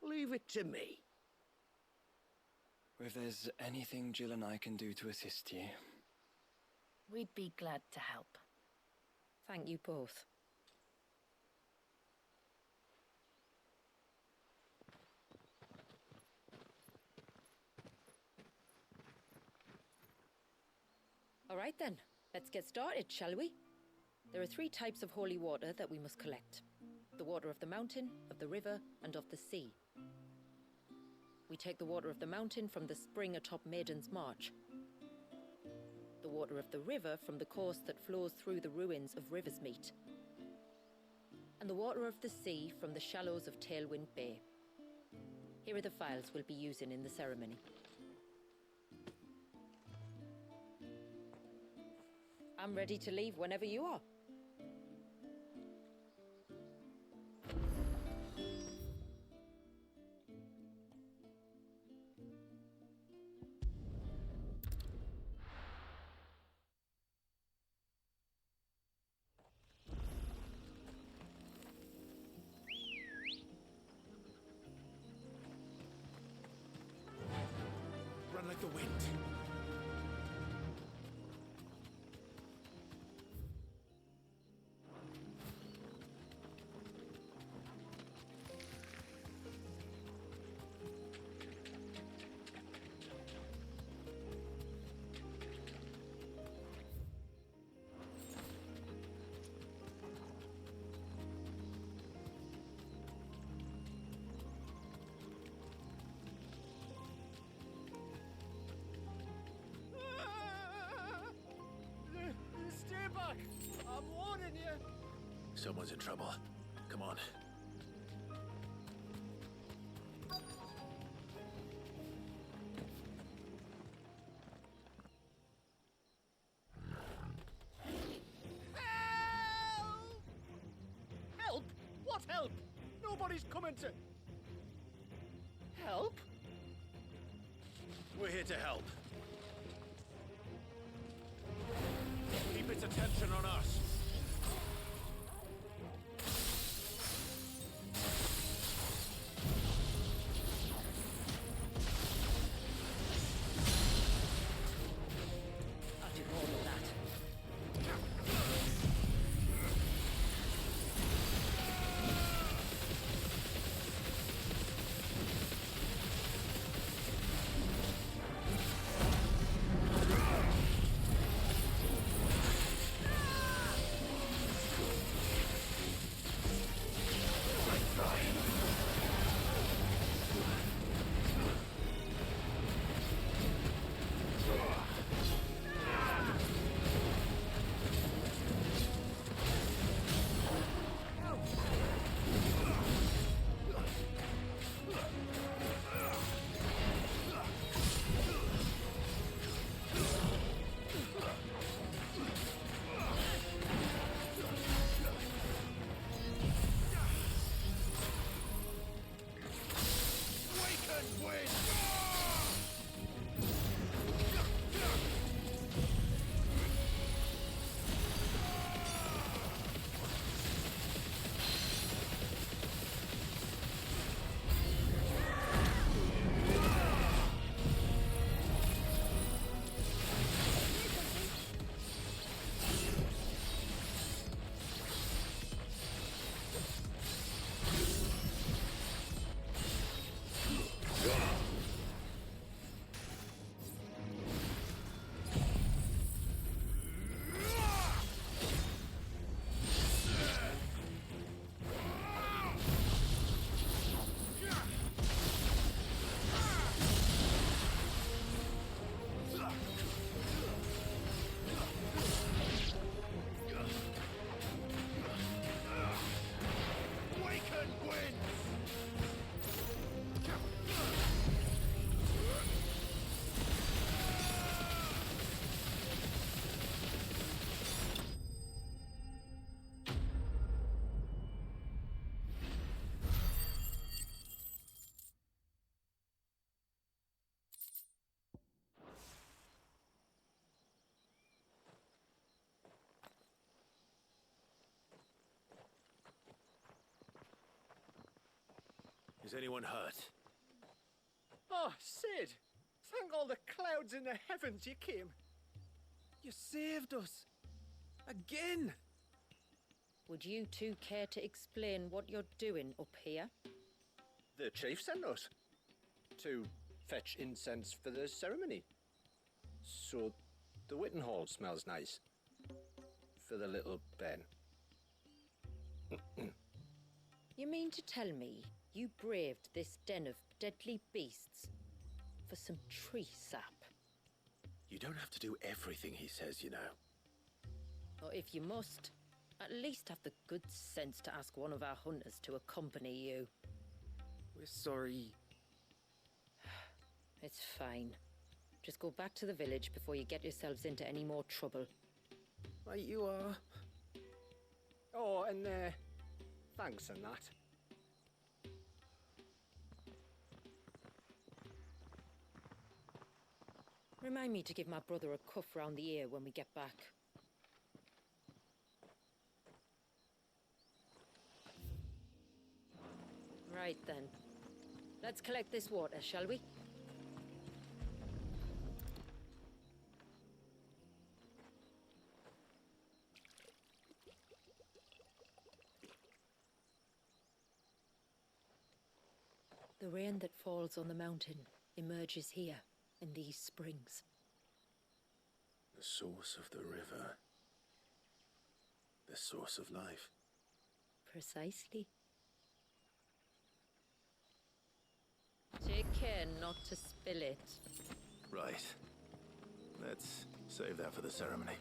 Leave it to me. If there's anything Jill and I can do to assist you... We'd be glad to help. Thank you both. All right then, let's get started, shall we? There are 3 types of holy water that we must collect. The water of the mountain, of the river, and of the sea. We take the water of the mountain from the spring atop Maiden's March. The water of the river from the course that flows through the ruins of Riversmeet. And the water of the sea from the shallows of Tailwind Bay. Here are the files we'll be using in the ceremony. I'm ready to leave whenever you are. Run like the wind. Stay back! I'm warning you! Someone's in trouble. Come on. Help! What help? Nobody's coming to... Help? We're here to help. Keep its attention on us. I'll do more than that. Is anyone hurt? Oh, Sid! Thank all the clouds in the heavens you came. You saved us. Again! Would you two care to explain what you're doing up here? The chief sent us to fetch incense for the ceremony. So The Witten Hall smells nice. For the little Ben. You mean to tell me you braved this den of deadly beasts for some tree sap? You don't have to do everything he says, you know. Or if you must, at least have the good sense to ask one of our hunters to accompany you. We're sorry. It's fine. Just go back to the village before you get yourselves into any more trouble. Right, you are. Oh, and thanks and that. Remind me to give my brother a cuff round the ear when we get back. Right then. Let's collect this water, shall we? The rain that falls on the mountain emerges here in these springs. The source of the river. The source of life. Precisely. Take care not to spill it. Right. Let's save that for the ceremony.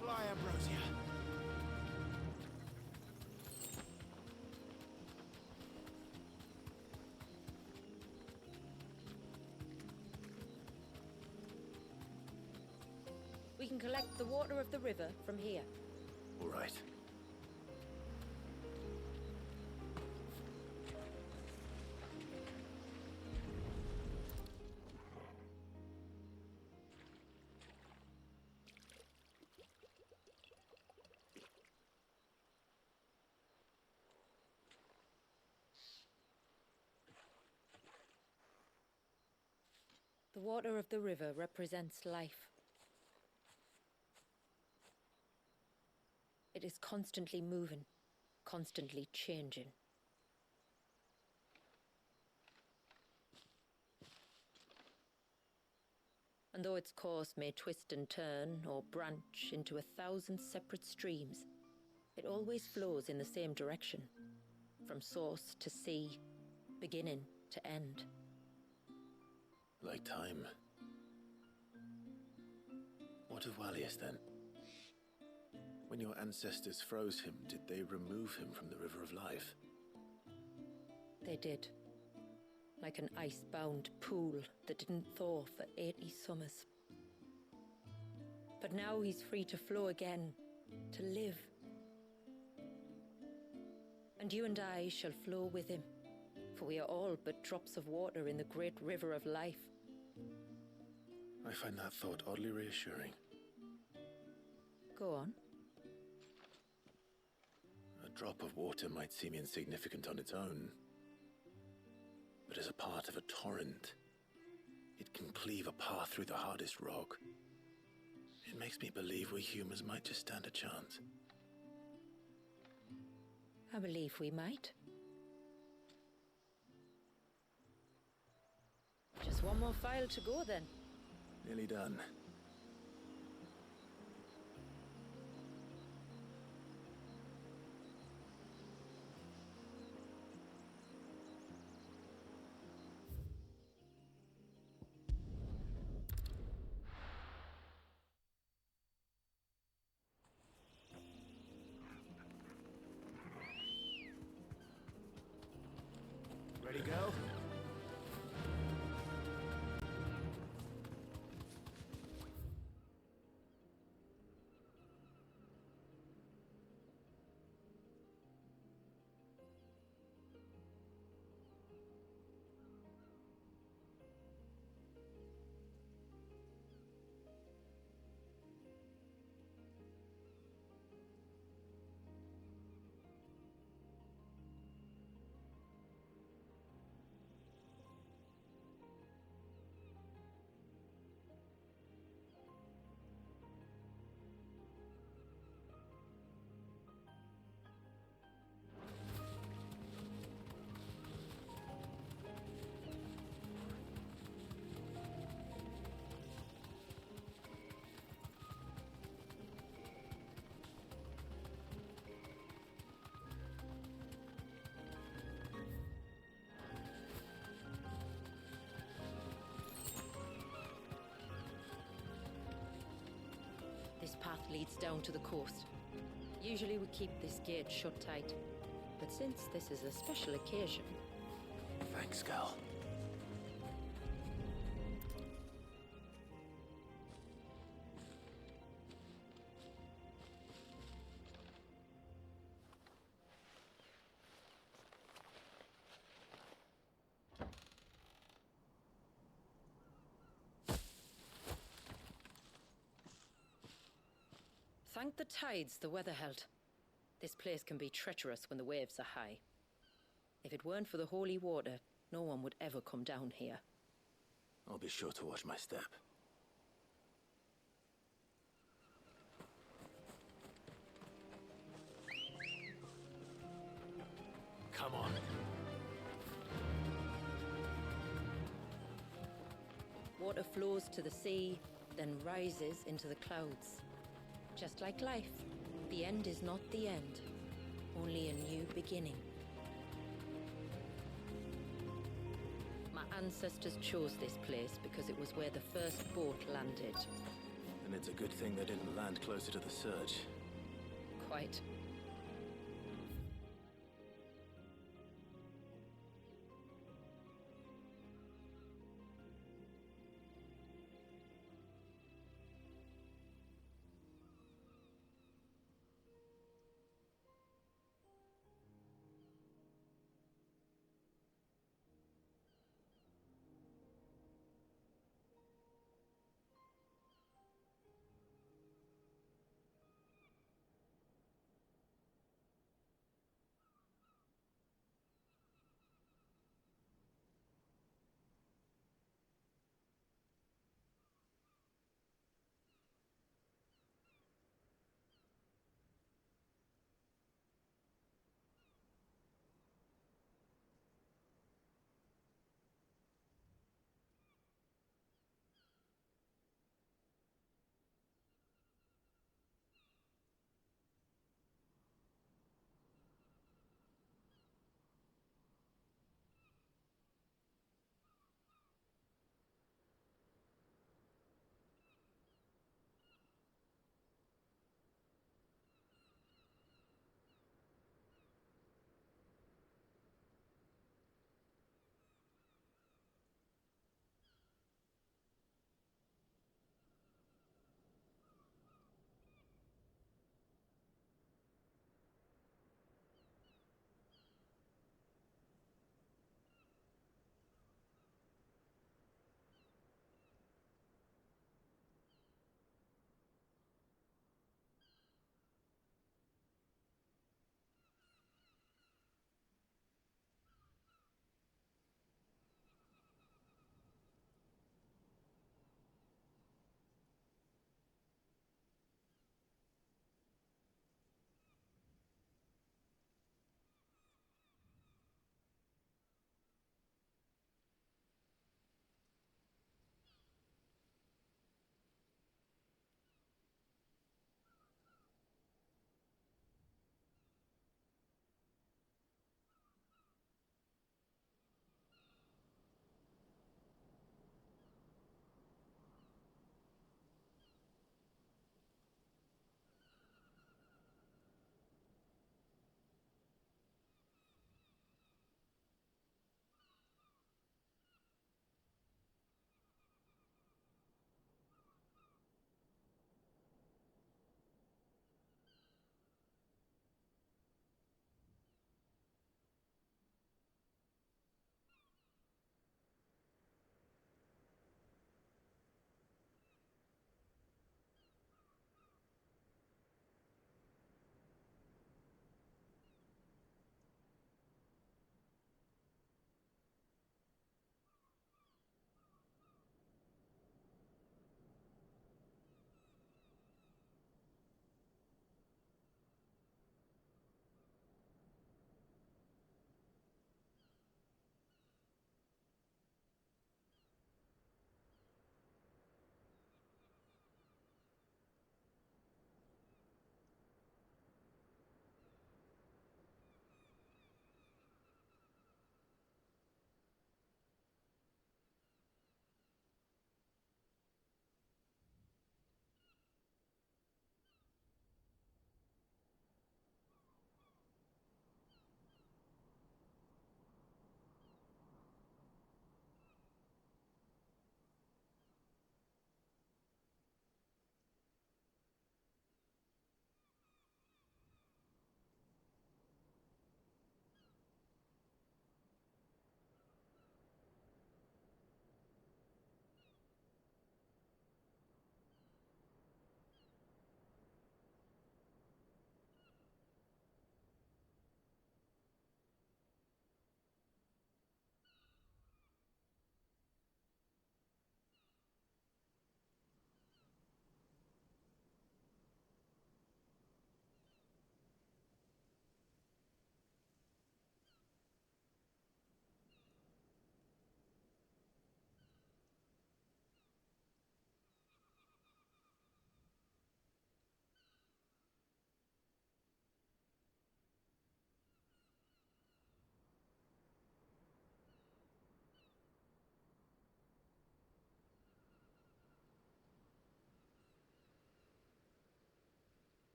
Fly, Ambrosia. We can collect the water of the river from here. All right. The water of the river represents life. It is constantly moving, constantly changing. And though its course may twist and turn or branch into 1,000 separate streams, it always flows in the same direction, from source to sea, beginning to end. Like time. What of Wallius then? When your ancestors froze him, did they remove him from the River of Life? They did. Like an ice-bound pool that didn't thaw for 80 summers. But now he's free to flow again, to live. And you and I shall flow with him, for we are all but drops of water in the great river of life. I find that thought oddly reassuring. Go on. A drop of water might seem insignificant on its own, but as a part of a torrent, it can cleave a path through the hardest rock. It makes me believe we humans might just stand a chance. I believe we might. Just one more file to go then. Nearly done. Ready, go? This path leads down to the coast. Usually we keep this gate shut tight, but since this is a special occasion... Thanks, Gal. Thank the tides the weather held. This place can be treacherous when the waves are high. If it weren't for the holy water, no one would ever come down here. I'll be sure to watch my step. Come on. Water flows to the sea, then rises into the clouds. Just like life, the end is not the end, only a new beginning. My ancestors chose this place because it was where the first boat landed. And it's a good thing they didn't land closer to the surge. Quite.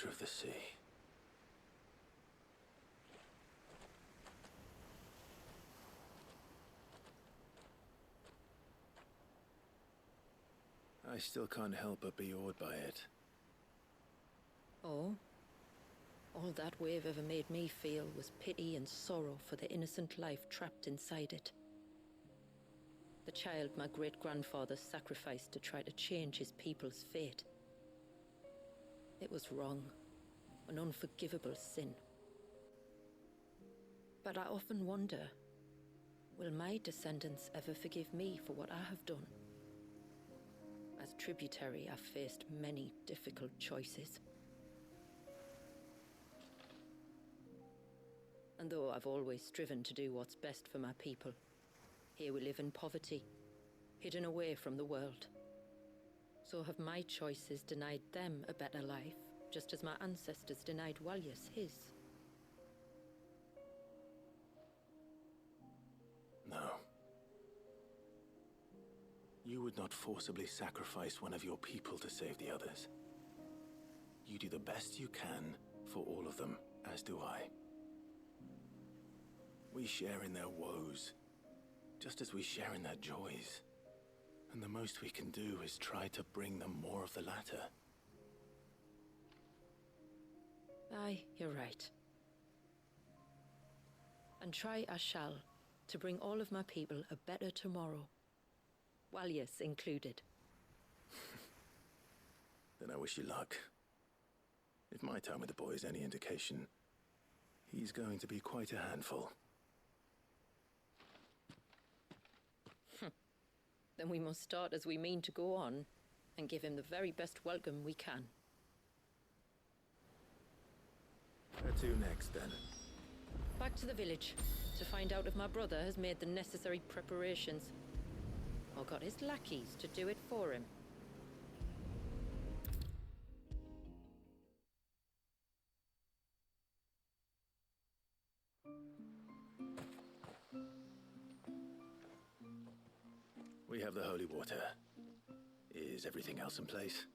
nature of the sea. I still can't help but be awed by it. Oh? All that wave ever made me feel was pity and sorrow for the innocent life trapped inside it. The child my great-grandfather sacrificed to try to change his people's fate. It was wrong, an unforgivable sin. But I often wonder, will my descendants ever forgive me for what I have done? As tributary, I've faced many difficult choices. And though I've always striven to do what's best for my people, here we live in poverty, hidden away from the world. So have my choices denied them a better life, just as my ancestors denied Walyas his? No. You would not forcibly sacrifice one of your people to save the others. You do the best you can for all of them, as do I. We share in their woes, just as we share in their joys. And the most we can do is try to bring them more of the latter. Aye, you're right. And try I shall, to bring all of my people a better tomorrow. Walyas included. Then I wish you luck. If my time with the boy is any indication, he's going to be quite a handful. Then we must start as we mean to go on, and give him the very best welcome we can. Where to next, then? Back to the village, to find out if my brother has made the necessary preparations, or got his lackeys to do it for him. We have the holy water. Is everything else in place?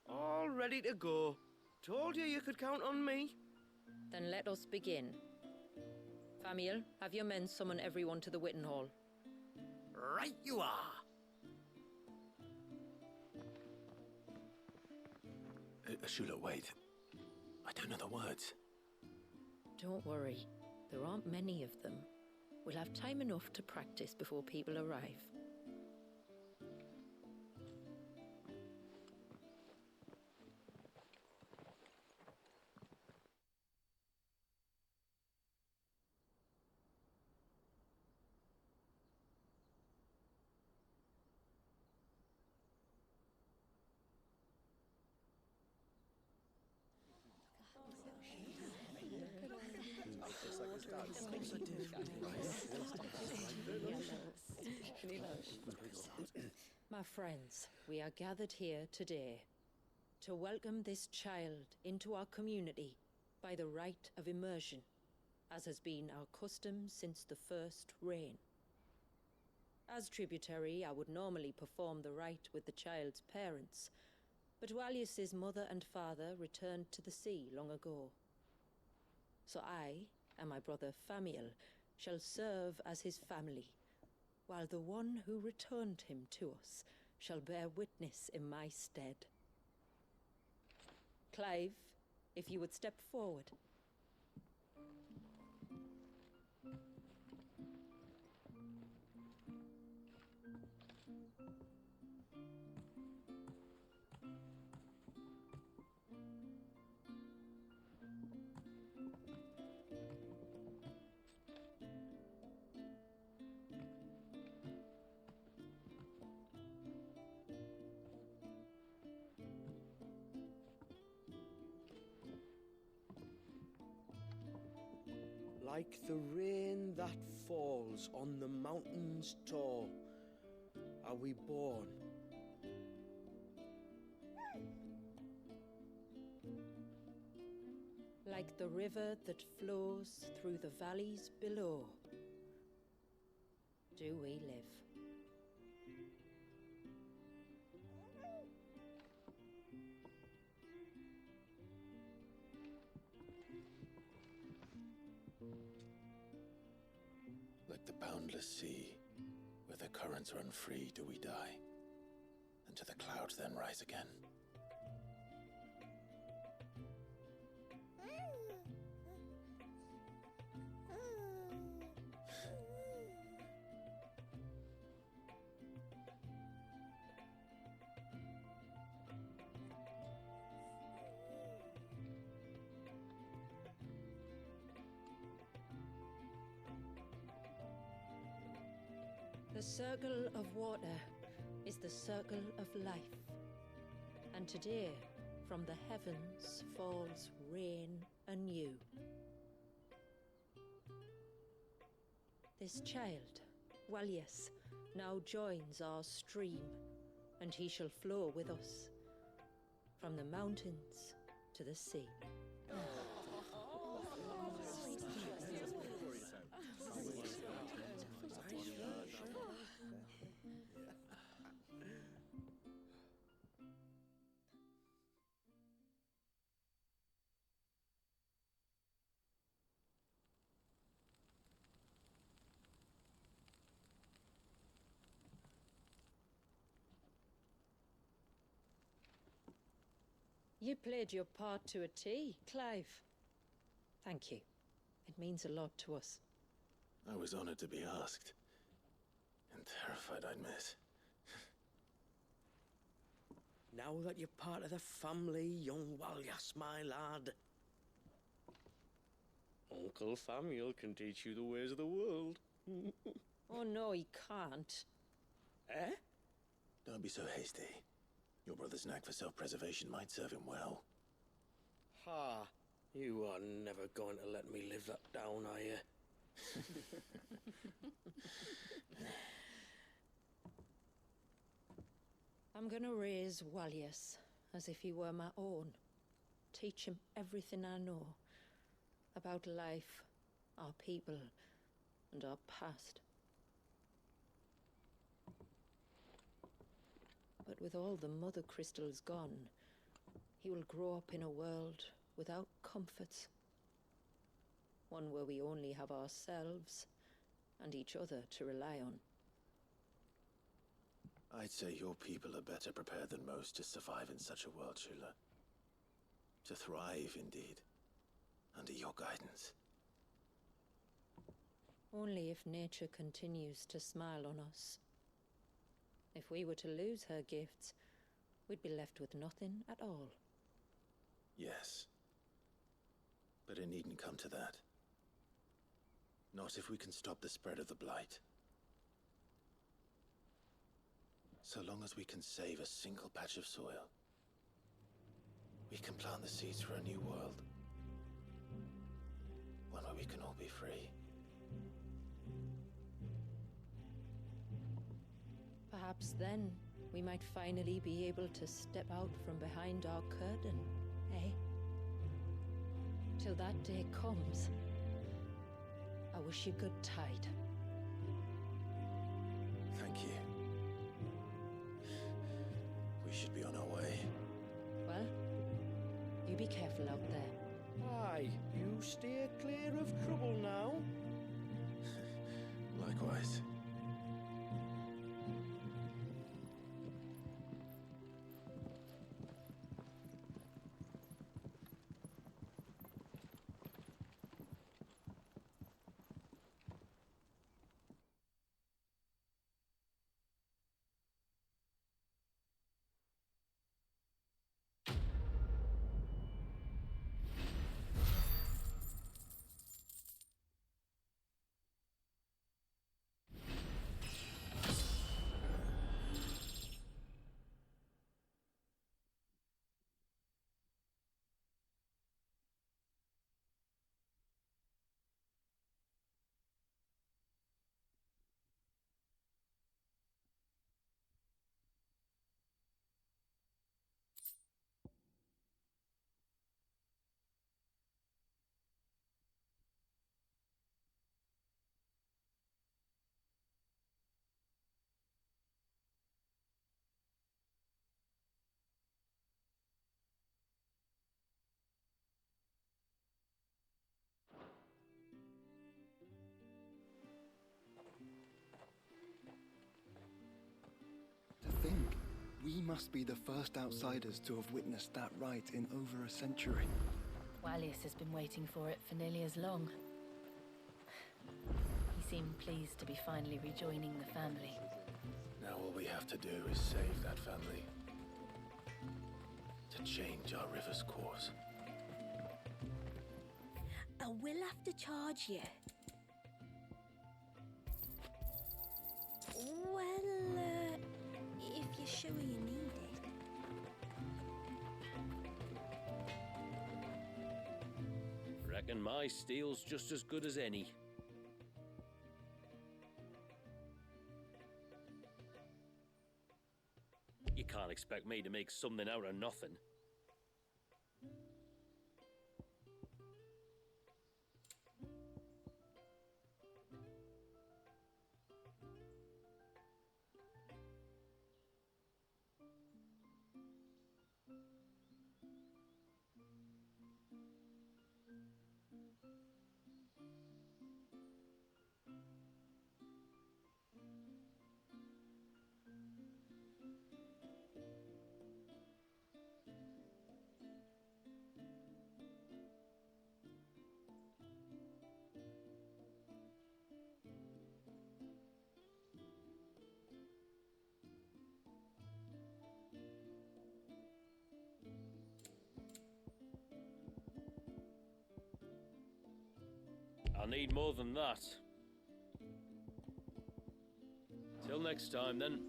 All ready to go. Told you could count on me. Then let us begin. Famiel, have your men summon everyone to the Witten Hall. Right you are. Shula, wait. I don't know the words. Don't worry. There aren't many of them. We'll have time enough to practice before people arrive. My friends, we are gathered here today to welcome this child into our community by the rite of immersion, as has been our custom since the first reign. As tributary, I would normally perform the rite with the child's parents, but Walyas's mother and father returned to the sea long ago. So I and my brother Famiel shall serve as his family, while the one who returned him to us shall bear witness in my stead. Clive, if you would step forward. Like the rain that falls on the mountains tall, are we born. Like the river that flows through the valleys below, do we live. Like the boundless sea, where the currents run free, do we die, and to the clouds then rise again. The circle of water is the circle of life. And today, from the heavens falls rain anew. This child, Walius, now joins our stream, and he shall flow with us from the mountains to the sea. You played your part to a T, Clive. Thank you. It means a lot to us. I was honored to be asked, and terrified I'd miss. Now that you're part of the family, young Walyas, my lad. Uncle Samuel can teach you the ways of the world. Oh no, he can't. Eh? Don't be so hasty. Your brother's knack for self-preservation might serve him well. Ha! You are never going to let me live that down, are you? I'm gonna raise Walius as if he were my own. Teach him everything I know about life, our people, and our past. But with all the mother crystals gone, he will grow up in a world without comforts. One where we only have ourselves and each other to rely on. I'd say your people are better prepared than most to survive in such a world, Shula. To thrive, indeed, under your guidance. Only if nature continues to smile on us. If we were to lose her gifts, we'd be left with nothing at all. Yes. But it needn't come to that. Not if we can stop the spread of the Blight. So long as we can save a single patch of soil, we can plant the seeds for a new world. One where we can all be free. Perhaps then we might finally be able to step out from behind our curtain, eh? Till that day comes, I wish you good tide. Thank you. We should be on our way. Well, you be careful out there. Aye, you steer clear of trouble now. Likewise. We must be the first outsiders to have witnessed that rite in over a century. Wallius has been waiting for it for nearly as long. He seemed pleased to be finally rejoining the family. Now all we have to do is save that family. To change our river's course. I will have to charge you. Well, if you're sure you need it. Reckon my steel's just as good as any. You can't expect me to make something out of nothing. I'll need more than that. Till next time, then.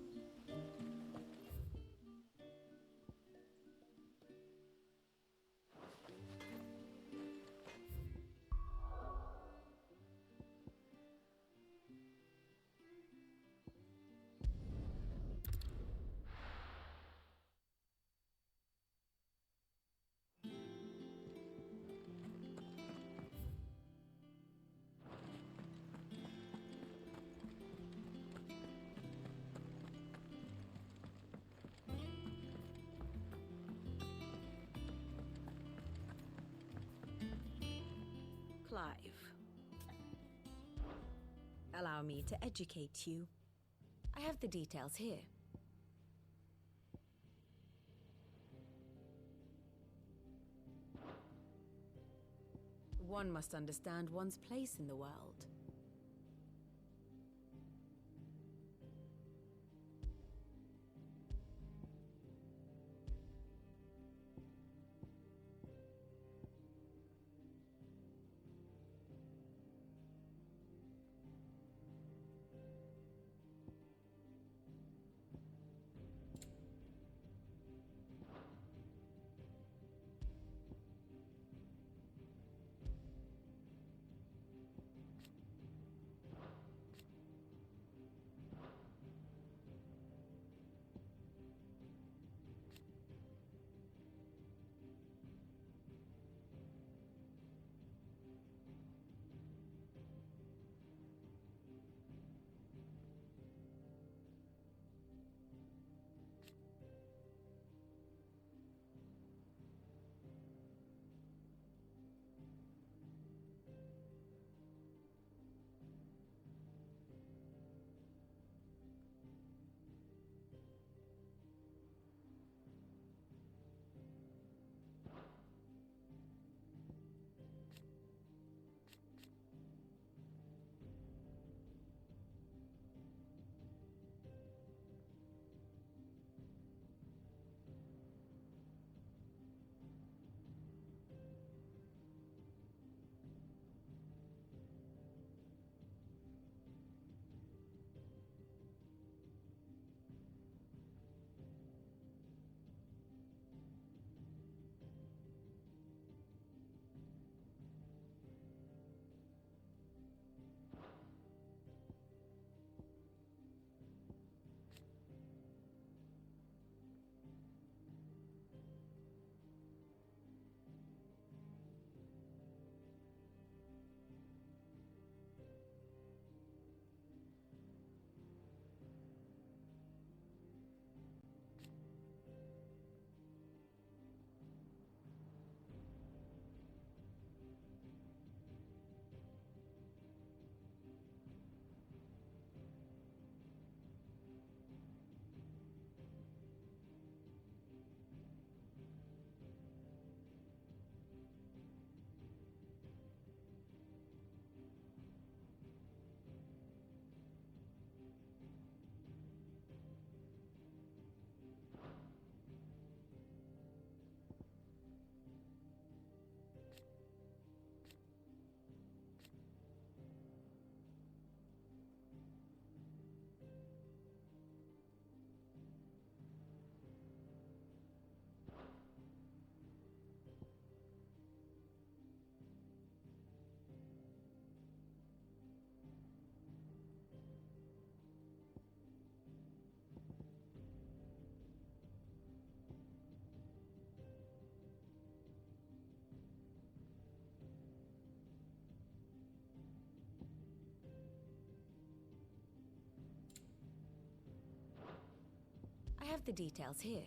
Clive. Allow me to educate you. I have the details here. One must understand one's place in the world. have the details here.